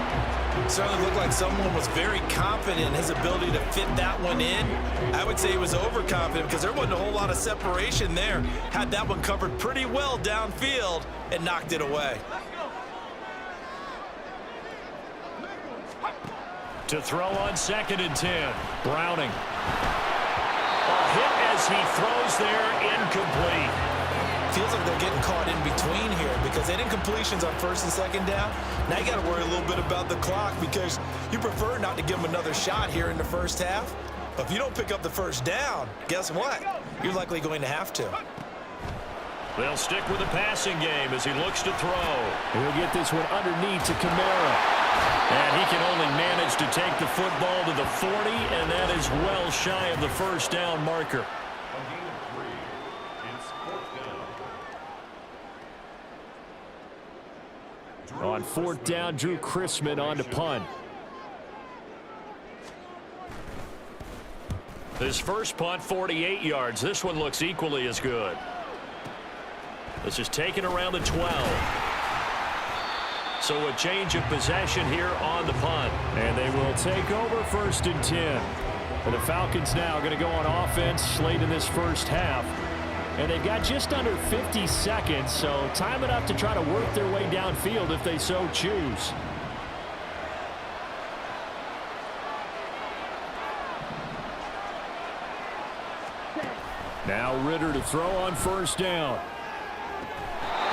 Certainly looked like someone was very confident in his ability to fit that one in. I would say he was overconfident because there wasn't a whole lot of separation there. Had that one covered pretty well downfield and knocked it away. To throw on 2nd and 10. Browning. A hit as he throws there, incomplete. Feels like they're getting caught in between here because they didn't completions on 1st and 2nd down. Now you got to worry a little bit about the clock because you prefer not to give them another shot here in the first half. But if you don't pick up the first down, guess what? You're likely going to have to. They'll stick with the passing game as he looks to throw. He'll get this one underneath to Kamara. And he can only manage to take the football to the 40, and that is well shy of the first down marker. On 4th down, Drew Chrisman on to punt. His first punt, 48 yards. This one looks equally as good. This is taken around the 12. So a change of possession here on the punt. And they will take over 1st and 10. And the Falcons now going to go on offense late in this first half. And they've got just under 50 seconds, so time enough to try to work their way downfield if they so choose. Now Ritter to throw on 1st down.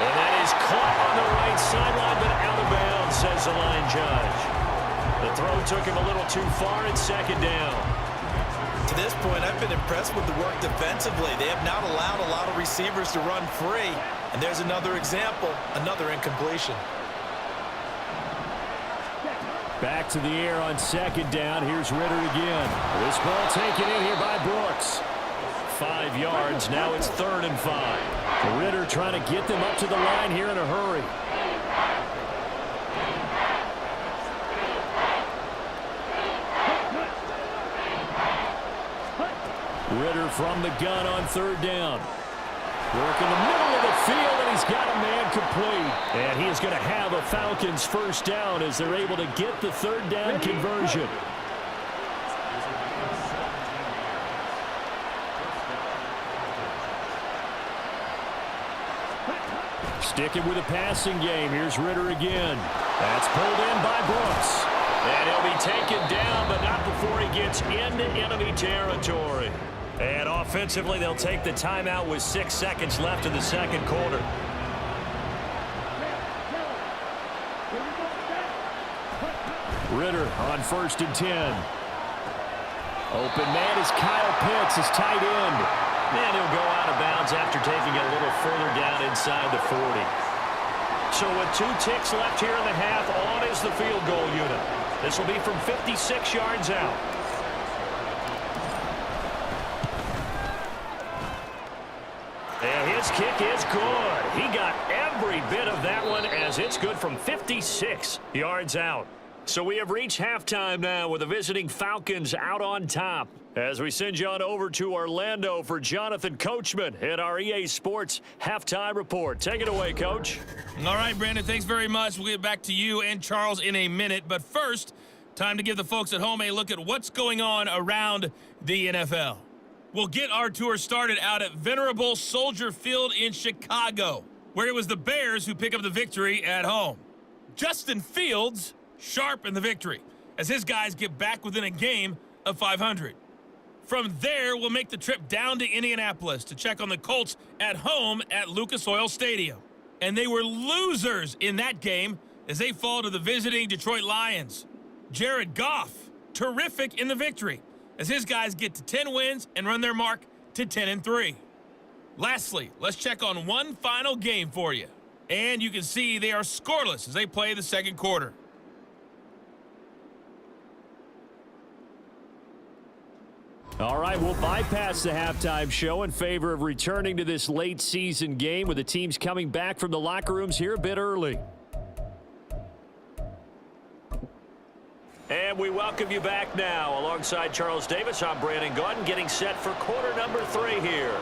And that is caught on the right sideline, but out of bounds, says the line judge. The throw took him a little too far at 2nd down. To this point, I've been impressed with the work defensively. They have not allowed a lot of receivers to run free. And there's another example, another incompletion. Back to the air on second down. Here's Ritter again. This ball taken in here by Brooks. 5 yards. Now it's 3rd and 5. Ritter trying to get them up to the line here in a hurry. Ritter from the gun on 3rd down. Work in the middle of the field, and he's got a man complete. And he is going to have a Falcons first down as they're able to get the 3rd down conversion. Sticking with the passing game. Here's Ritter again. That's pulled in by Brooks. And he'll be taken down, but not before he gets into enemy territory. And offensively, they'll take the timeout with 6 seconds left in the second quarter. Ritter on 1st and 10. Open man is Kyle Pitts, his tight end. And he'll go out of bounds after taking it a little further down inside the 40. So with 2 ticks left here in the half, on is the field goal unit. This will be from 56 yards out. And his kick is good. He got every bit of that one as it's good from 56 yards out. So we have reached halftime now with the visiting Falcons out on top. As we send you on over to Orlando for Jonathan Coachman at our EA Sports Halftime Report. Take it away, Coach. All right, Brandon, thanks very much. We'll get back to you and Charles in a minute. But first, time to give the folks at home a look at what's going on around the NFL. We'll get our tour started out at Venerable Soldier Field in Chicago, where it was the Bears who pick up the victory at home. Justin Fields sharp in the victory as his guys get back within a game of 500. From there, we'll make the trip down to Indianapolis to check on the Colts at home at Lucas Oil Stadium. And they were losers in that game as they fall to the visiting Detroit Lions. Jared Goff, terrific in the victory as his guys get to 10 wins and run their mark to 10-3. Lastly, let's check on one final game for you. And you can see they are scoreless as they play the second quarter. All right, we'll bypass the halftime show in favor of returning to this late season game with the teams coming back from the locker rooms here a bit early. And we welcome you back now. Alongside Charles Davis, I'm Brandon Gordon, getting set for quarter number 3 here.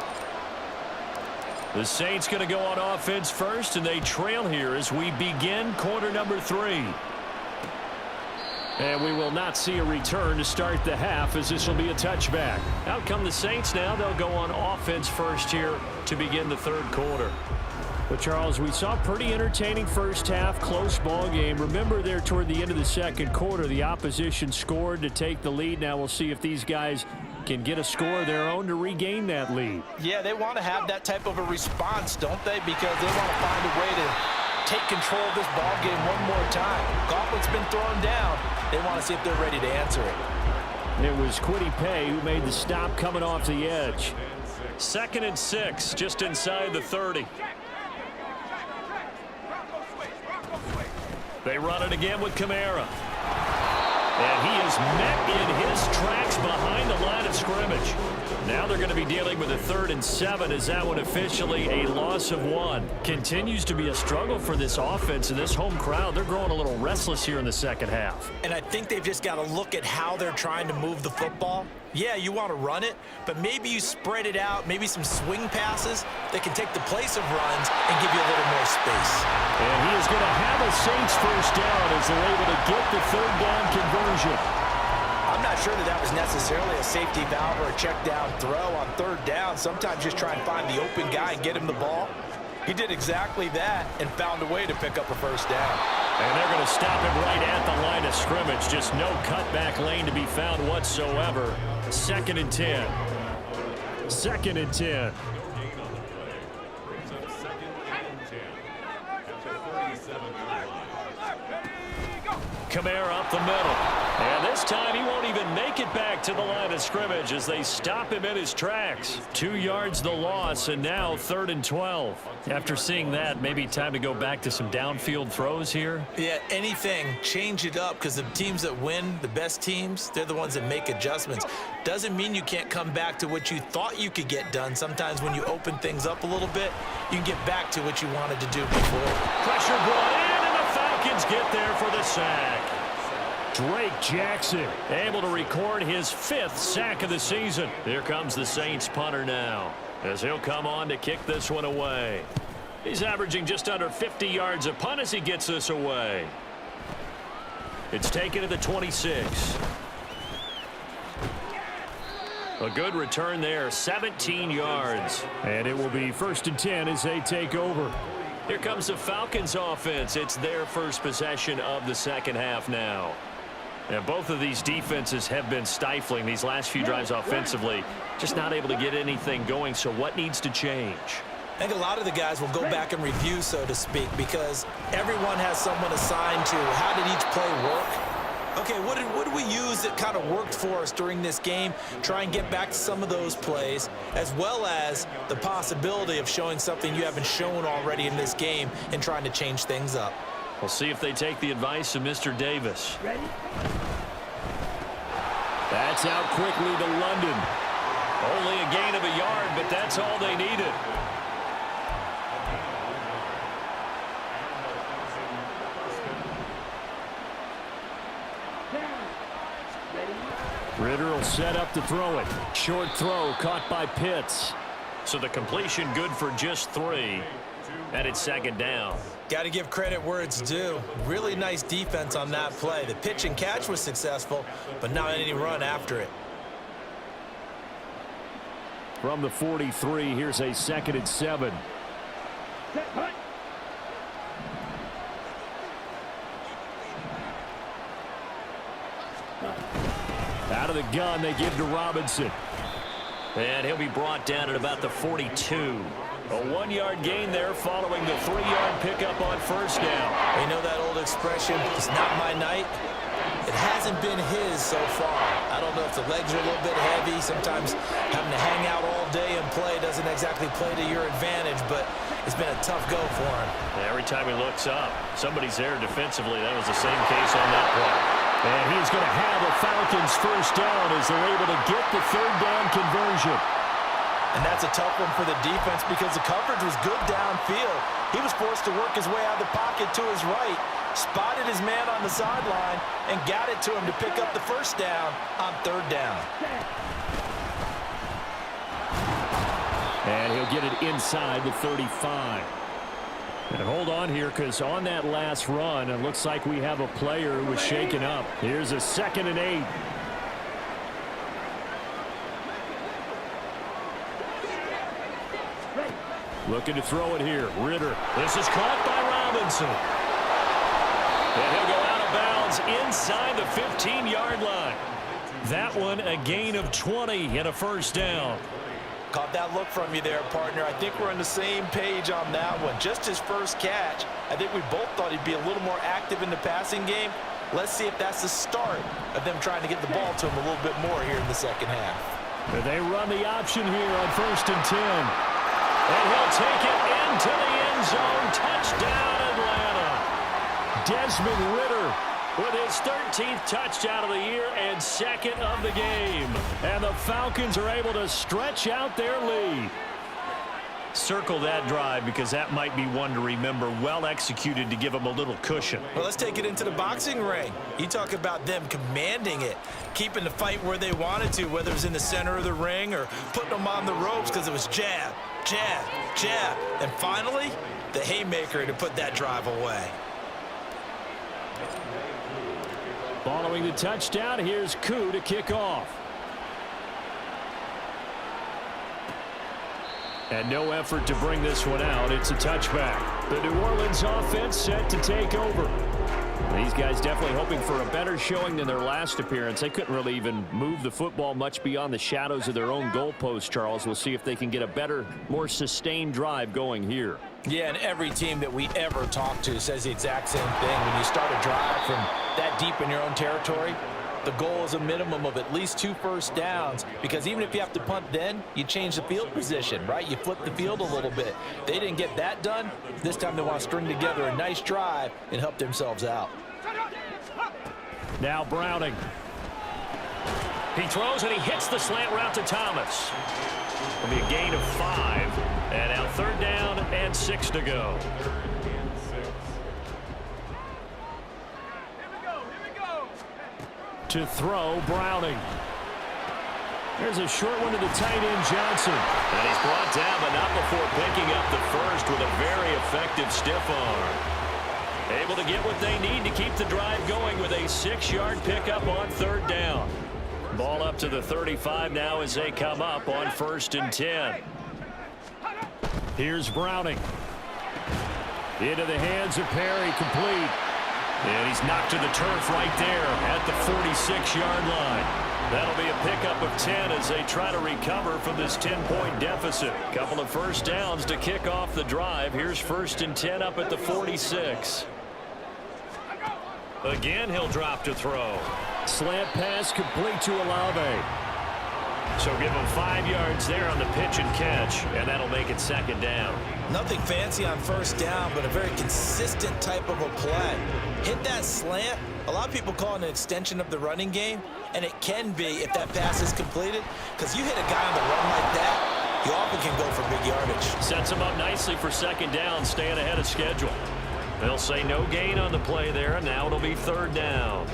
The Saints going to go on offense first, and they trail here as we begin quarter number 3. And we will not see a return to start the half as this will be a touchback. Out come the Saints now. They'll go on offense first here to begin the third quarter. But, Charles, we saw a pretty entertaining first half, close ball game. Remember there toward the end of the second quarter, the opposition scored to take the lead. Now we'll see if these guys can get a score of their own to regain that lead. Yeah, they want to have that type of a response, don't they? Because they want to find a way to take control of this ball game one more time. Gauntlet's been thrown down. They want to see if they're ready to answer it. And it was Kwity Paye who made the stop coming off the edge. 2nd and 6, just inside the 30. They run it again with Kamara. And he is met in his tracks behind the line of scrimmage. Now they're going to be dealing with a 3rd and 7 as that one officially a loss of 1. Continues to be a struggle for this offense and this home crowd. They're growing a little restless here in the second half. And I think they've just got to look at how they're trying to move the football. Yeah, you want to run it, but maybe you spread it out, maybe some swing passes that can take the place of runs and give you a little more space. And he is going to have a Saints first down as they're able to get the 3rd down conversion. I'm not sure that was necessarily a safety valve or a check down throw on 3rd down. Sometimes just try and find the open guy and get him the ball. He did exactly that and found a way to pick up a first down. And they're going to stop him right at the line of scrimmage. Just no cutback lane to be found whatsoever. 2nd and 10. 2nd and 10. Kamara up the middle. And this time he won't even make it back to the line of scrimmage as they stop him in his tracks. 2 yards the loss, and now 3rd and 12. After seeing that, maybe time to go back to some downfield throws here. Yeah, anything. Change it up, because the teams that win, the best teams, they're the ones that make adjustments. Doesn't mean you can't come back to what you thought you could get done. Sometimes when you open things up a little bit, you can get back to what you wanted to do before. Pressure brought in, and the Falcons get there for the sack. Drake Jackson able to record his 5th sack of the season. Here comes the Saints punter now, as he'll come on to kick this one away. He's averaging just under 50 yards a punt as he gets this away. It's taken to the 26. A good return there, 17 yards. And it will be 1st and 10 as they take over. Here comes the Falcons offense. It's their first possession of the second half now. And both of these defenses have been stifling these last few drives offensively. Just not able to get anything going, so what needs to change? I think a lot of the guys will go back and review, so to speak, because everyone has someone assigned to how did each play work. Okay, what did we use that kind of worked for us during this game? Try and get back to some of those plays, as well as the possibility of showing something you haven't shown already in this game and trying to change things up. We'll see if they take the advice of Mr. Davis. Ready? That's out quickly to London. Only a gain of a yard, but that's all they needed. Ritter will set up to throw it. Short throw caught by Pitts. So the completion good for just 3. And it's 2nd down. Got to give credit where it's due. Really nice defense on that play. The pitch and catch was successful, but not any run after it. From the 43, here's a 2nd and 7. Set, punt. Out of the gun, they give to Robinson. And he'll be brought down at about the 42. A 1-yard gain there following the 3-yard pickup on 1st down. You know that old expression, it's not my night? It hasn't been his so far. I don't know if the legs are a little bit heavy. Sometimes having to hang out all day and play doesn't exactly play to your advantage, but it's been a tough go for him. Every time he looks up, somebody's there defensively. That was the same case on that play. And he's going to have a Falcons 1st down as they're able to get the 3rd down conversion. And that's a tough one for the defense because the coverage was good downfield. He was forced to work his way out of the pocket to his right, spotted his man on the sideline, and got it to him to pick up the 1st down on 3rd down. And he'll get it inside the 35. And hold on here, because on that last run, it looks like we have a player who was shaken up. Here's a 2nd and 8. Looking to throw it here. Ritter. This is caught by Robinson. And he'll go out of bounds inside the 15-yard line. That one a gain of 20 and a 1st down. Caught that look from you there, partner. I think we're on the same page on that one. Just his first catch. I think we both thought he'd be a little more active in the passing game. Let's see if that's the start of them trying to get the ball to him a little bit more here in the second half. They run the option here on 1st and 10. And he'll take it into the end zone. Touchdown, Atlanta. Desmond Ritter with his 13th touchdown of the year and 2nd of the game. And the Falcons are able to stretch out their lead. Circle that drive because that might be one to remember. Well executed to give them a little cushion. Well, let's take it into the boxing ring. You talk about them commanding it, keeping the fight where they wanted to, whether it was in the center of the ring or putting them on the ropes because it was jab, jab, jab. And finally, the haymaker to put that drive away. Following the touchdown, here's Koo to kick off. And no effort to bring this one out. It's a touchback. The New Orleans offense set to take over. These guys definitely hoping for a better showing than their last appearance. They couldn't really even move the football much beyond the shadows of their own goalpost, Charles. We'll see if they can get a better, more sustained drive going here. Yeah, and every team that we ever talk to says the exact same thing. When you start a drive from that deep in your own territory, the goal is a minimum of at least 2 first downs, because even if you have to punt then, you change the field position, right? You flip the field a little bit. They didn't get that done. This time they want to string together a nice drive and help themselves out. Now Browning. He throws and he hits the slant route to Thomas. It'll be a gain of 5. And now 3rd down and 6 to go. To throw, Browning. There's a short one to the tight end, Johnson. And he's brought down, but not before picking up the first with a very effective stiff arm. Able to get what they need to keep the drive going with a 6-yard pickup on 3rd down. Ball up to the 35 now as they come up on 1st and 10. Here's Browning. Into the hands of Perry, complete. And he's knocked to the turf right there at the 46-yard line. That'll be a pickup of 10 as they try to recover from this 10-point deficit. Couple of first downs to kick off the drive. Here's 1st and 10 up at the 46. Again, he'll drop to throw. Slant pass complete to Olave. So give him 5 yards there on the pitch and catch, and that'll make it 2nd down. Nothing fancy on 1st down, but a very consistent type of a play. Hit that slant. A lot of people call it an extension of the running game, and it can be if that pass is completed, because you hit a guy on the run like that, you often can go for big yardage. Sets him up nicely for 2nd down, staying ahead of schedule. They'll say no gain on the play there, and now it'll be 3rd down.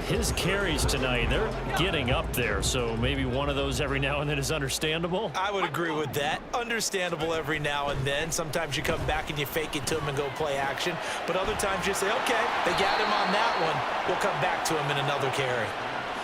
His carries tonight, they're getting up there, so maybe one of those every now and then is understandable. I would agree with that. Understandable every now and then. Sometimes you come back and you fake it to him and go play action, but other times you say, okay, they got him on that one. We'll come back to him in another carry.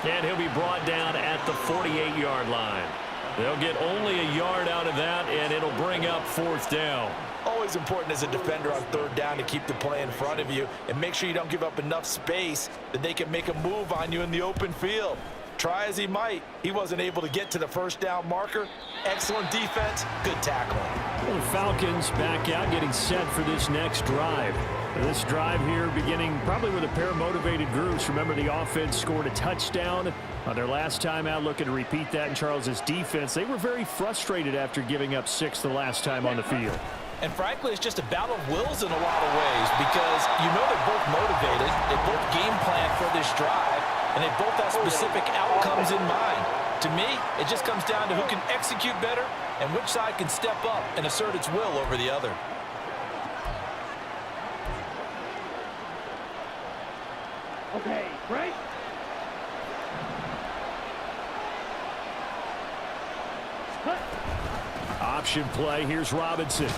And he'll be brought down at the 48-yard line. They'll get only a yard out of that, and it'll bring up 4th down. Always important as a defender on 3rd down to keep the play in front of you and make sure you don't give up enough space that they can make a move on you in the open field. Try as he might, he wasn't able to get to the 1st down marker. Excellent defense, good tackling. Well, the Falcons back out, getting set for this next drive. This drive here beginning probably with a pair of motivated groups. Remember, the offense scored a touchdown on their last time out, looking to repeat that in Charles's defense. They were very frustrated after giving up 6 the last time on the field. And frankly, it's just a battle of wills in a lot of ways, because you know they're both motivated, they both game plan for this drive, and they both have specific outcomes in mind. To me, it just comes down to who can execute better and which side can step up and assert its will over the other. Okay, break. Option play, here's Robinson.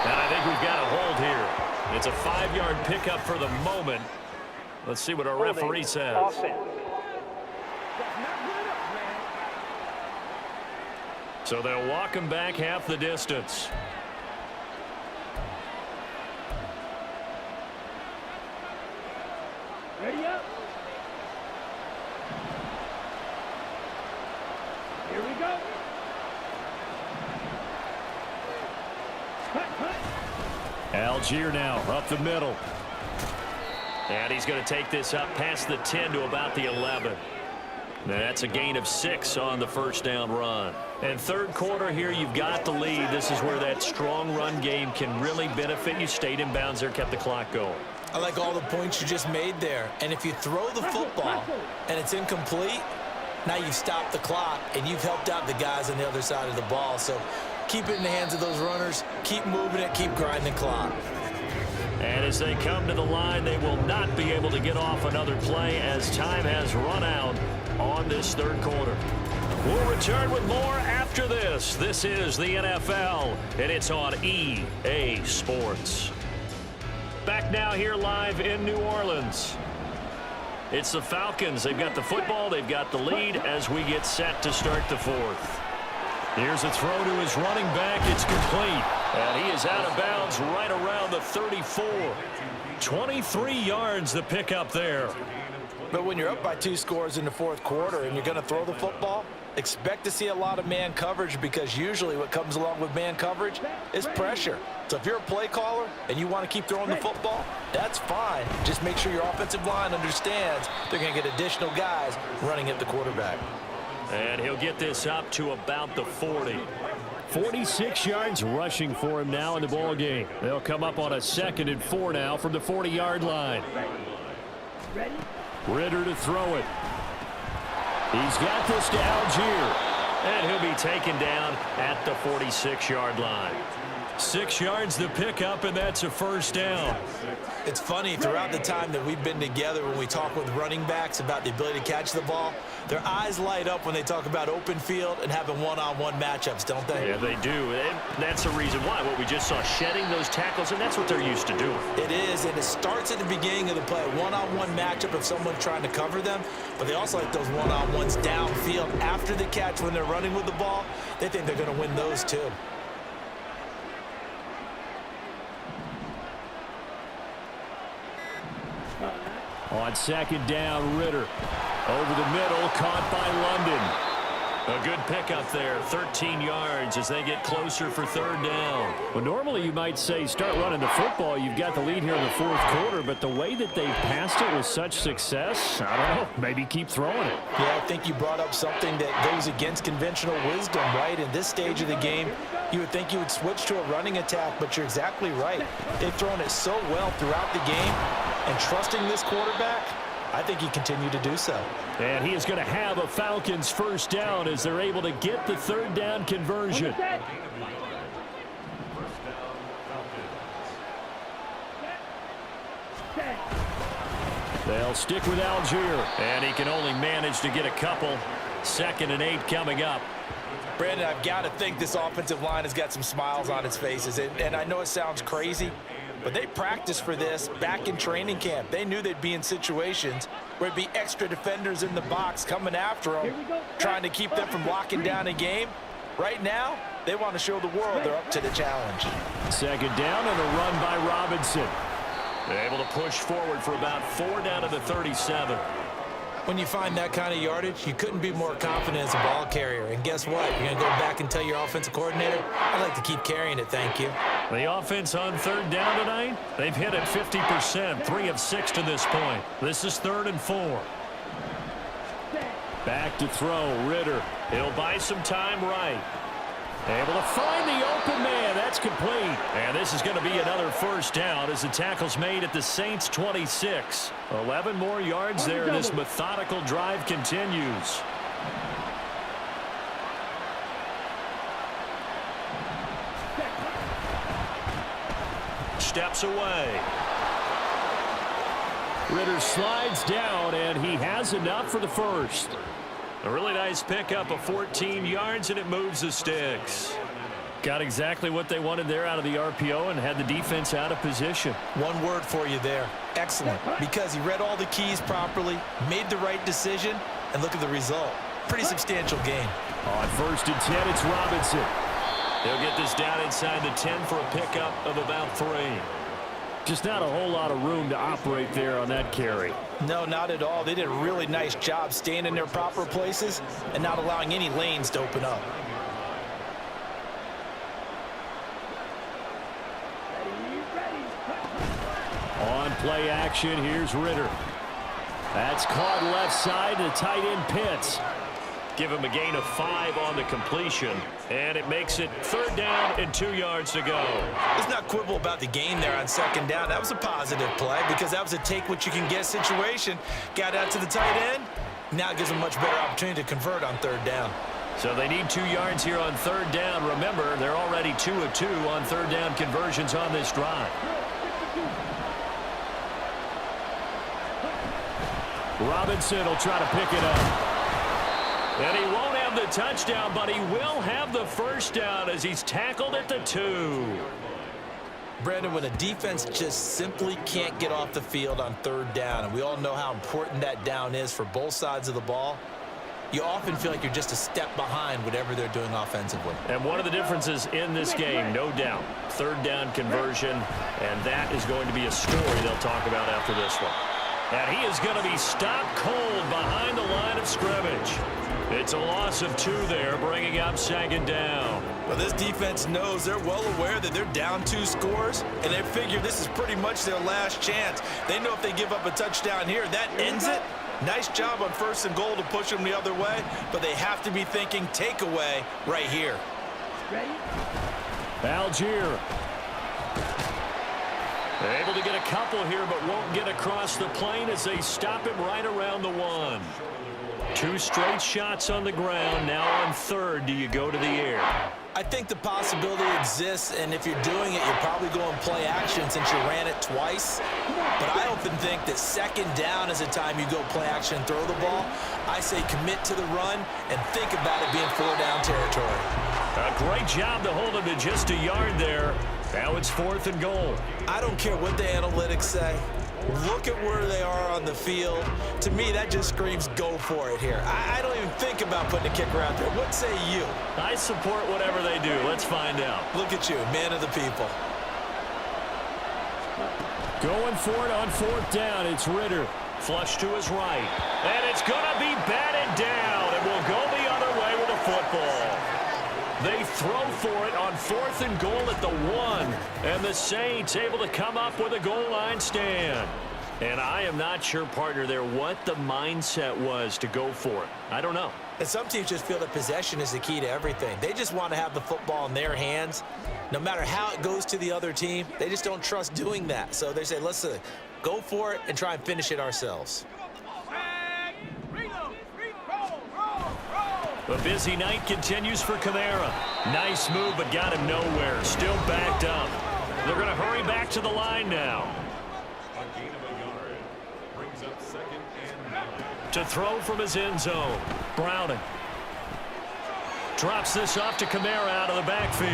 And I think we've got a hold here. It's a 5-yard pickup for the moment. Let's see what our referee says. So they'll walk him back half the distance. Ready up. Here we go. Algier now up the middle. And he's going to take this up past the 10 to about the 11. That's a gain of 6 on the 1st down run. And 3rd quarter here, you've got the lead. This is where that strong run game can really benefit you. Stayed in bounds there, kept the clock going. I like all the points you just made there. And if you throw the football and it's incomplete, now you've stopped the clock and you've helped out the guys on the other side of the ball. So keep it in the hands of those runners. Keep moving it. Keep grinding the clock. And as they come to the line, they will not be able to get off another play as time has run out on this 3rd quarter. We'll return with more after this. This is the NFL, and it's on EA Sports. Back now here live in New Orleans. It's the Falcons. They've got the football. They've got the lead as we get set to start the 4th. Here's a throw to his running back. It's complete. And he is out of bounds right around the 34. 23 yards the pickup there. But when you're up by 2 scores in the fourth quarter and you're going to throw the football, expect to see a lot of man coverage, because usually what comes along with man coverage is pressure. So if you're a play caller and you want to keep throwing the football, that's fine. Just make sure your offensive line understands they're going to get additional guys running at the quarterback. And he'll get this up to about the 40. 46 yards rushing for him now in the ball game. They'll come up on a 2nd and 4 now from the 40-yard line. Ritter to throw it. He's got this to Algier. And he'll be taken down at the 46-yard line. 6 yards the pickup, and that's a first down. It's funny, throughout the time that we've been together, when we talk with running backs about the ability to catch the ball, their eyes light up when they talk about open field and having one-on-one matchups, don't they? Yeah, they do. And that's the reason why. What we just saw, shedding those tackles, and that's what they're used to doing. It is, and it starts at the beginning of the play. One-on-one matchup if someone's trying to cover them, but they also like those one-on-ones downfield after the catch when they're running with the ball. They think they're going to win those too. On 2nd down, Ritter. Over the middle, caught by London. A good pickup there, 13 yards as they get closer for 3rd down. Well, normally you might say start running the football. You've got the lead here in the 4th quarter, but the way that they passed it with such success, I don't know, maybe keep throwing it. Yeah, I think you brought up something that goes against conventional wisdom, right? In this stage of the game, you would think you would switch to a running attack, but you're exactly right. They've thrown it so well throughout the game, and trusting this quarterback, I think he continued to do so. And he is going to have a Falcons first down as they're able to get the 3rd down conversion. They'll stick with Algier, and he can only manage to get a couple. 2nd and 8 coming up. Brandon, I've got to think this offensive line has got some smiles on its faces, and I know it sounds crazy, but they practiced for this back in training camp. They knew they'd be in situations where it'd be extra defenders in the box coming after them, trying to keep them from locking down a game. Right now, they want to show the world they're up to the challenge. 2nd down and a run by Robinson. They're able to push forward for about 4 down to the 37. When you find that kind of yardage, you couldn't be more confident as a ball carrier. And guess what? You're going to go back and tell your offensive coordinator, I'd like to keep carrying it, thank you. The offense on 3rd down tonight, they've hit it 50%, 3 of 6 to this point. This is 3rd and 4. Back to throw, Ritter. He'll buy some time right. Able to find the open man. That's complete. And this is going to be another first down as the tackle's made at the Saints' 26. 11 more yards there. This methodical drive continues. Steps away. Ritter slides down, and he has enough for the first. A really nice pickup of 14 yards, and it moves the sticks. Got exactly what they wanted there out of the RPO and had the defense out of position. One word for you there, excellent, because he read all the keys properly, made the right decision, and look at the result. Pretty substantial gain. On 1st and 10, it's Robinson. They'll get this down inside the 10 for a pickup of about 3. Just not a whole lot of room to operate there on that carry. No, not at all. They did a really nice job staying in their proper places and not allowing any lanes to open up. On play action, here's Ritter. That's caught left side to tight end Pitts. Give him a gain of 5 on the completion, and it makes it 3rd down and 2 yards to go. Let's not quibble about the gain there on 2nd down. That was a positive play because that was a take-what-you-can-get situation. Got out to the tight end. Now it gives them a much better opportunity to convert on 3rd down. So they need 2 yards here on 3rd down. Remember, they're already 2 of 2 on 3rd down conversions on this drive. Robinson will try to pick it up. And he won't have the touchdown, but he will have the first down as he's tackled at the 2. Brandon, when a defense just simply can't get off the field on 3rd down, and we all know how important that down is for both sides of the ball, you often feel like you're just a step behind whatever they're doing offensively. And one of the differences in this game, no doubt, third down conversion, and that is going to be a story they'll talk about after this one. And he is going to be stopped cold behind the line of scrimmage. It's a loss of 2 there, bringing up 2nd down. Well, this defense knows, they're well aware that they're down 2 scores, and they figure this is pretty much their last chance. They know if they give up a touchdown here, that ends it. Nice job on 1st and goal to push them the other way, but they have to be thinking takeaway right here. Ready? Algier. They're able to get a couple here, but won't get across the plane as they stop him right around the 1. 2 straight shots on the ground. Now on 3rd, do you go to the air? I think the possibility exists, and if you're doing it, you're probably going play action since you ran it twice. But I often think that 2nd down is a time you go play action and throw the ball. I say commit to the run and think about it being 4-down territory. A great job to hold him to just a yard there. Now it's 4th and goal. I don't care what the analytics say. Look at where they are on the field. To me, that just screams go for it here. I don't even think about putting a kicker out there. What say you? I support whatever they do. Let's find out. Look at you, man of the people. Going for it on 4th down. It's Ritter. Flush to his right. And it's going to be batted down. And will go the other way with a football. They throw for it on 4th and goal at the 1. And the Saints able to come up with a goal line stand. And I am not sure, partner, there what the mindset was to go for it. I don't know. And some teams just feel that possession is the key to everything. They just want to have the football in their hands. No matter how it goes to the other team, they just don't trust doing that. So they say, let's go for it and try and finish it ourselves. The busy night continues for Kamara. Nice move, but got him nowhere. Still backed up. They're going to hurry back to the line now. To throw from his end zone. Browning. Drops this off to Kamara out of the backfield.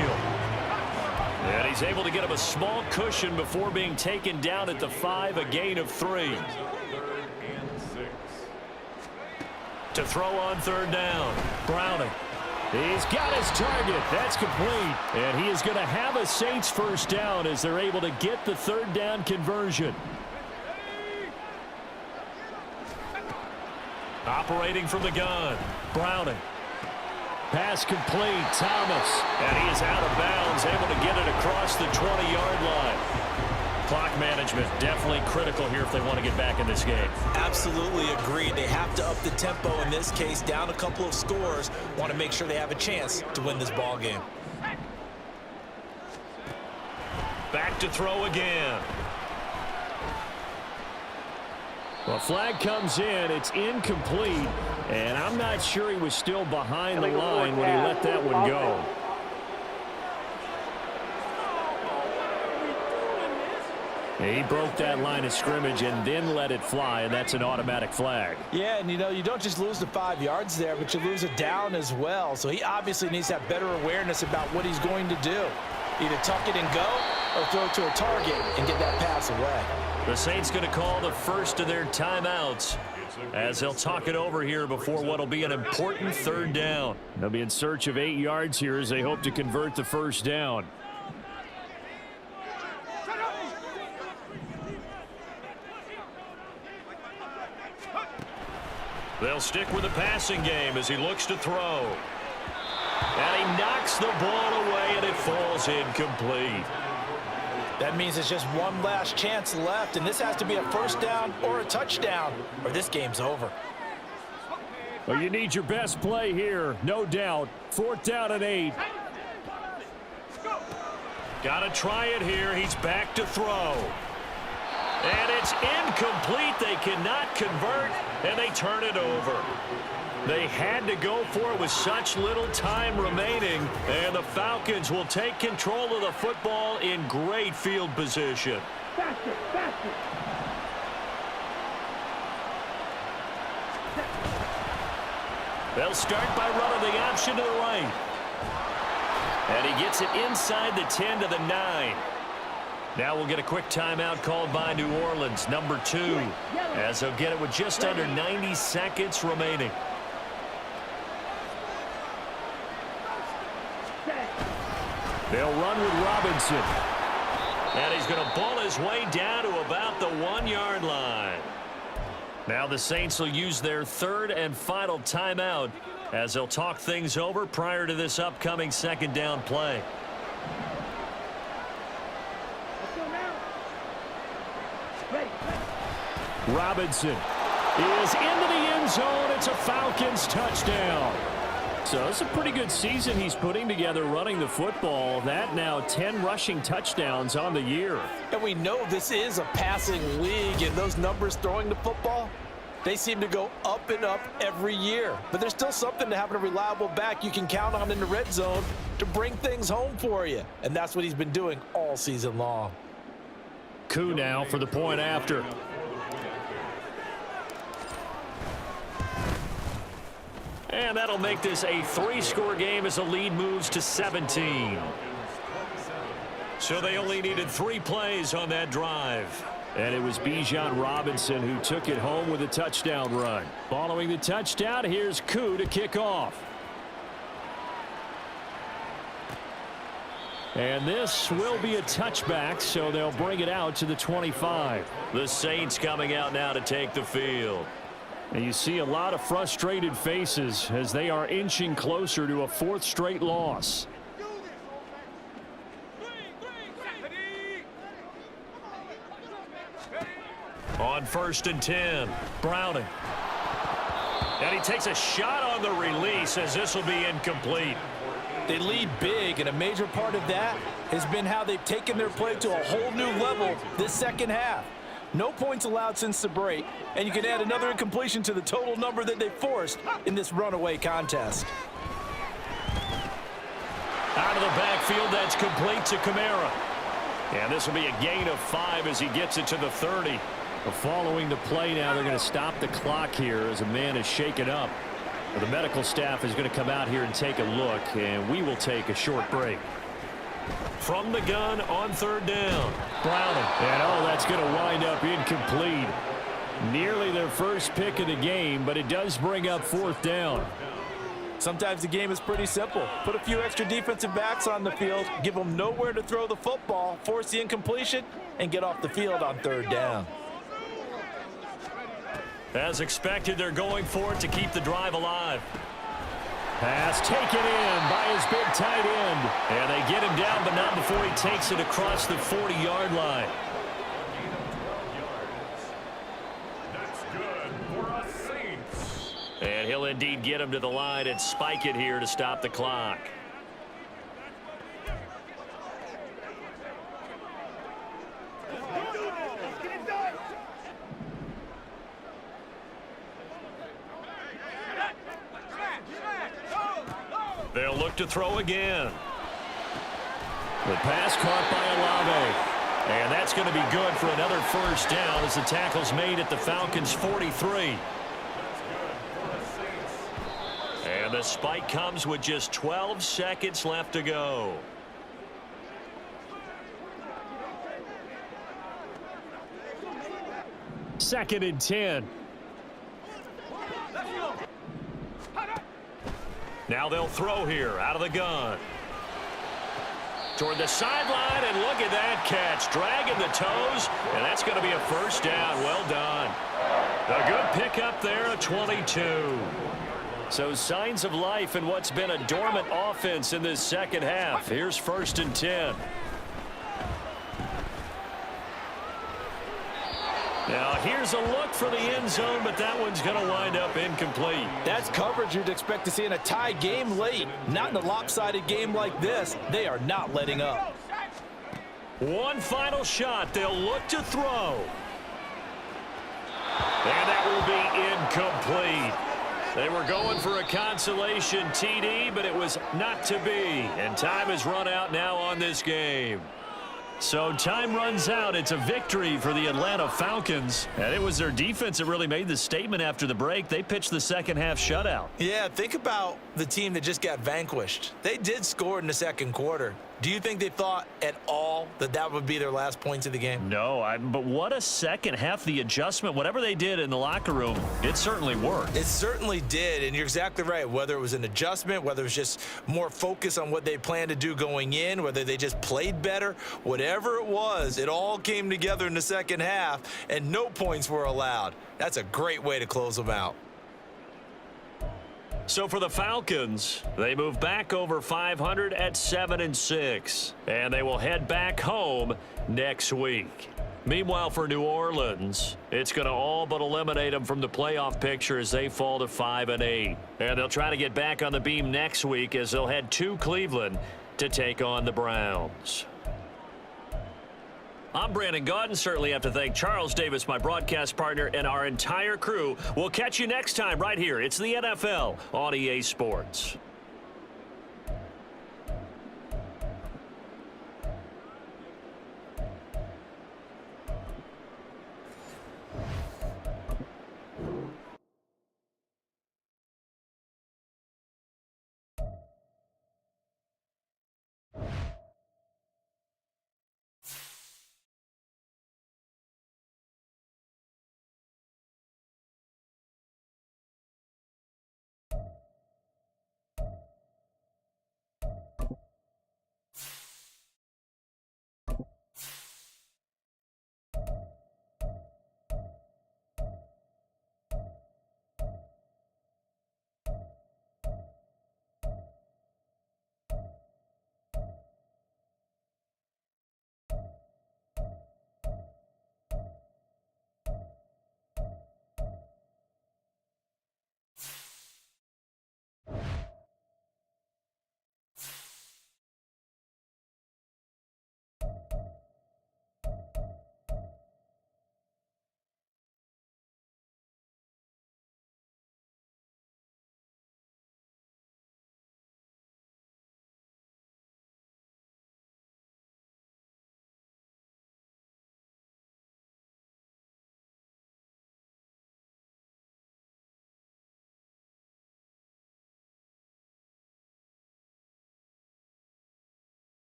And he's able to get him a small cushion before being taken down at the 5, a gain of 3. To throw on 3rd down. Browning. He's got his target. That's complete. And he is going to have a Saints 1st down as they're able to get the 3rd down conversion. Operating from the gun. Browning. Pass complete. Thomas. And he is out of bounds, able to get it across the 20-yard line. Clock management definitely critical here if they want to get back in this game. Absolutely agreed. They have to up the tempo in this case, down a couple of scores. Want to make sure they have a chance to win this ball game. Back to throw again. Well, flag comes in. It's incomplete. And I'm not sure he was still behind the line when he let that one go. He broke that line of scrimmage and then let it fly, and that's an automatic flag. Yeah, and you don't just lose the 5 yards there, but you lose a down as well. So he obviously needs to have better awareness about what he's going to do. Either tuck it and go or throw it to a target and get that pass away. The Saints going to call the first of their timeouts as they'll talk it over here before what will be an important 3rd down. They'll be in search of 8 yards here as they hope to convert the 1st down. They'll stick with the passing game as he looks to throw. And he knocks the ball away, and it falls incomplete. That means it's just one last chance left, and this has to be a 1st down or a touchdown, or this game's over. Well, you need your best play here, no doubt. 4th down and 8. Got to try it here. He's back to throw. And it's incomplete. They cannot convert, and they turn it over. They had to go for it with such little time remaining, and the Falcons will take control of the football in great field position. Faster, faster. They'll start by running the option to the right. And he gets it inside the 10 to the 9. Now we'll get a quick timeout called by New Orleans, number 2, as they'll get it with just under 90 seconds remaining. They'll run with Robinson. And he's going to ball his way down to about the 1-yard line. Now the Saints will use their third and final timeout as they'll talk things over prior to this upcoming second down play. Robinson is into the end zone. It's a Falcons touchdown. So it's a pretty good season he's putting together running the football. That now 10 rushing touchdowns on the year. And we know this is a passing league, and those numbers throwing the football, they seem to go up and up every year. But there's still something to having a reliable back you can count on in the red zone to bring things home for you. And that's what he's been doing all season long. Koo now for the point after. And that'll make this a 3-score game as the lead moves to 17. So they only needed 3 plays on that drive. And it was Bijan Robinson who took it home with a touchdown run. Following the touchdown, here's Koo to kick off. And this will be a touchback, so they'll bring it out to the 25. The Saints coming out now to take the field. And you see a lot of frustrated faces as they are inching closer to a 4th straight loss. On 1st and 10, Browning. And he takes a shot on the release as this will be incomplete. They lead big, and a major part of that has been how they've taken their play to a whole new level this second half. No points allowed since the break, and you can add another incompletion to the total number that they forced in this runaway contest. Out of the backfield, that's complete to Kamara. And this will be a gain of 5 as he gets it to the 30. Following the play now, they're going to stop the clock here as a man is shaken up. The medical staff is going to come out here and take a look, and we will take a short break. From the gun on 3rd down, Browning. And that's going to wind up incomplete. Nearly their first pick of the game, but it does bring up 4th down. Sometimes the game is pretty simple. Put a few extra defensive backs on the field, give them nowhere to throw the football, force the incompletion, and get off the field on 3rd down. As expected, they're going for it to keep the drive alive. Pass taken in by his big tight end. And they get him down, but not before he takes it across the 40-yard line. That's good for us Saints. And he'll indeed get him to the line and spike it here to stop the clock. They'll look to throw again. The pass caught by Olave. And that's going to be good for another 1st down as the tackle's made at the Falcons' 43. And the spike comes with just 12 seconds left to go. Second and 10. Now they'll throw here out of the gun. Toward the sideline, and look at that catch. Dragging the toes, and that's going to be a 1st down. Well done. A good pickup there, a 22. So signs of life in what's been a dormant offense in this second half. Here's 1st and 10. Now here's a look for the end zone, but that one's going to wind up incomplete. That's coverage you'd expect to see in a tie game late. Not in a lopsided game like this. They are not letting up. One final shot. They'll look to throw. And that will be incomplete. They were going for a consolation TD, but it was not to be. And time has run out now on this game. So time runs out. It's a victory for the Atlanta Falcons. And it was their defense that really made the statement after the break. They pitched the second half shutout. Yeah, think about the team that just got vanquished. They did score in the second quarter, Do you think they thought at all that that would be their last points of the game? No, but what a second half. The adjustment, whatever they did in the locker room, it certainly worked. It certainly did, and you're exactly right. Whether it was an adjustment, whether it was just more focus on what they planned to do going in, whether they just played better, whatever it was, it all came together in the second half, and no points were allowed. That's a great way to close them out. So for the Falcons, they move back over 500 at 7-6, and they will head back home next week. Meanwhile, for New Orleans, it's going to all but eliminate them from the playoff picture as they fall to 5-8. And they'll try to get back on the beam next week as they'll head to Cleveland to take on the Browns. I'm Brandon Gaudin. Certainly have to thank Charles Davis, my broadcast partner, and our entire crew. We'll catch you next time right here. It's the NFL on EA Sports.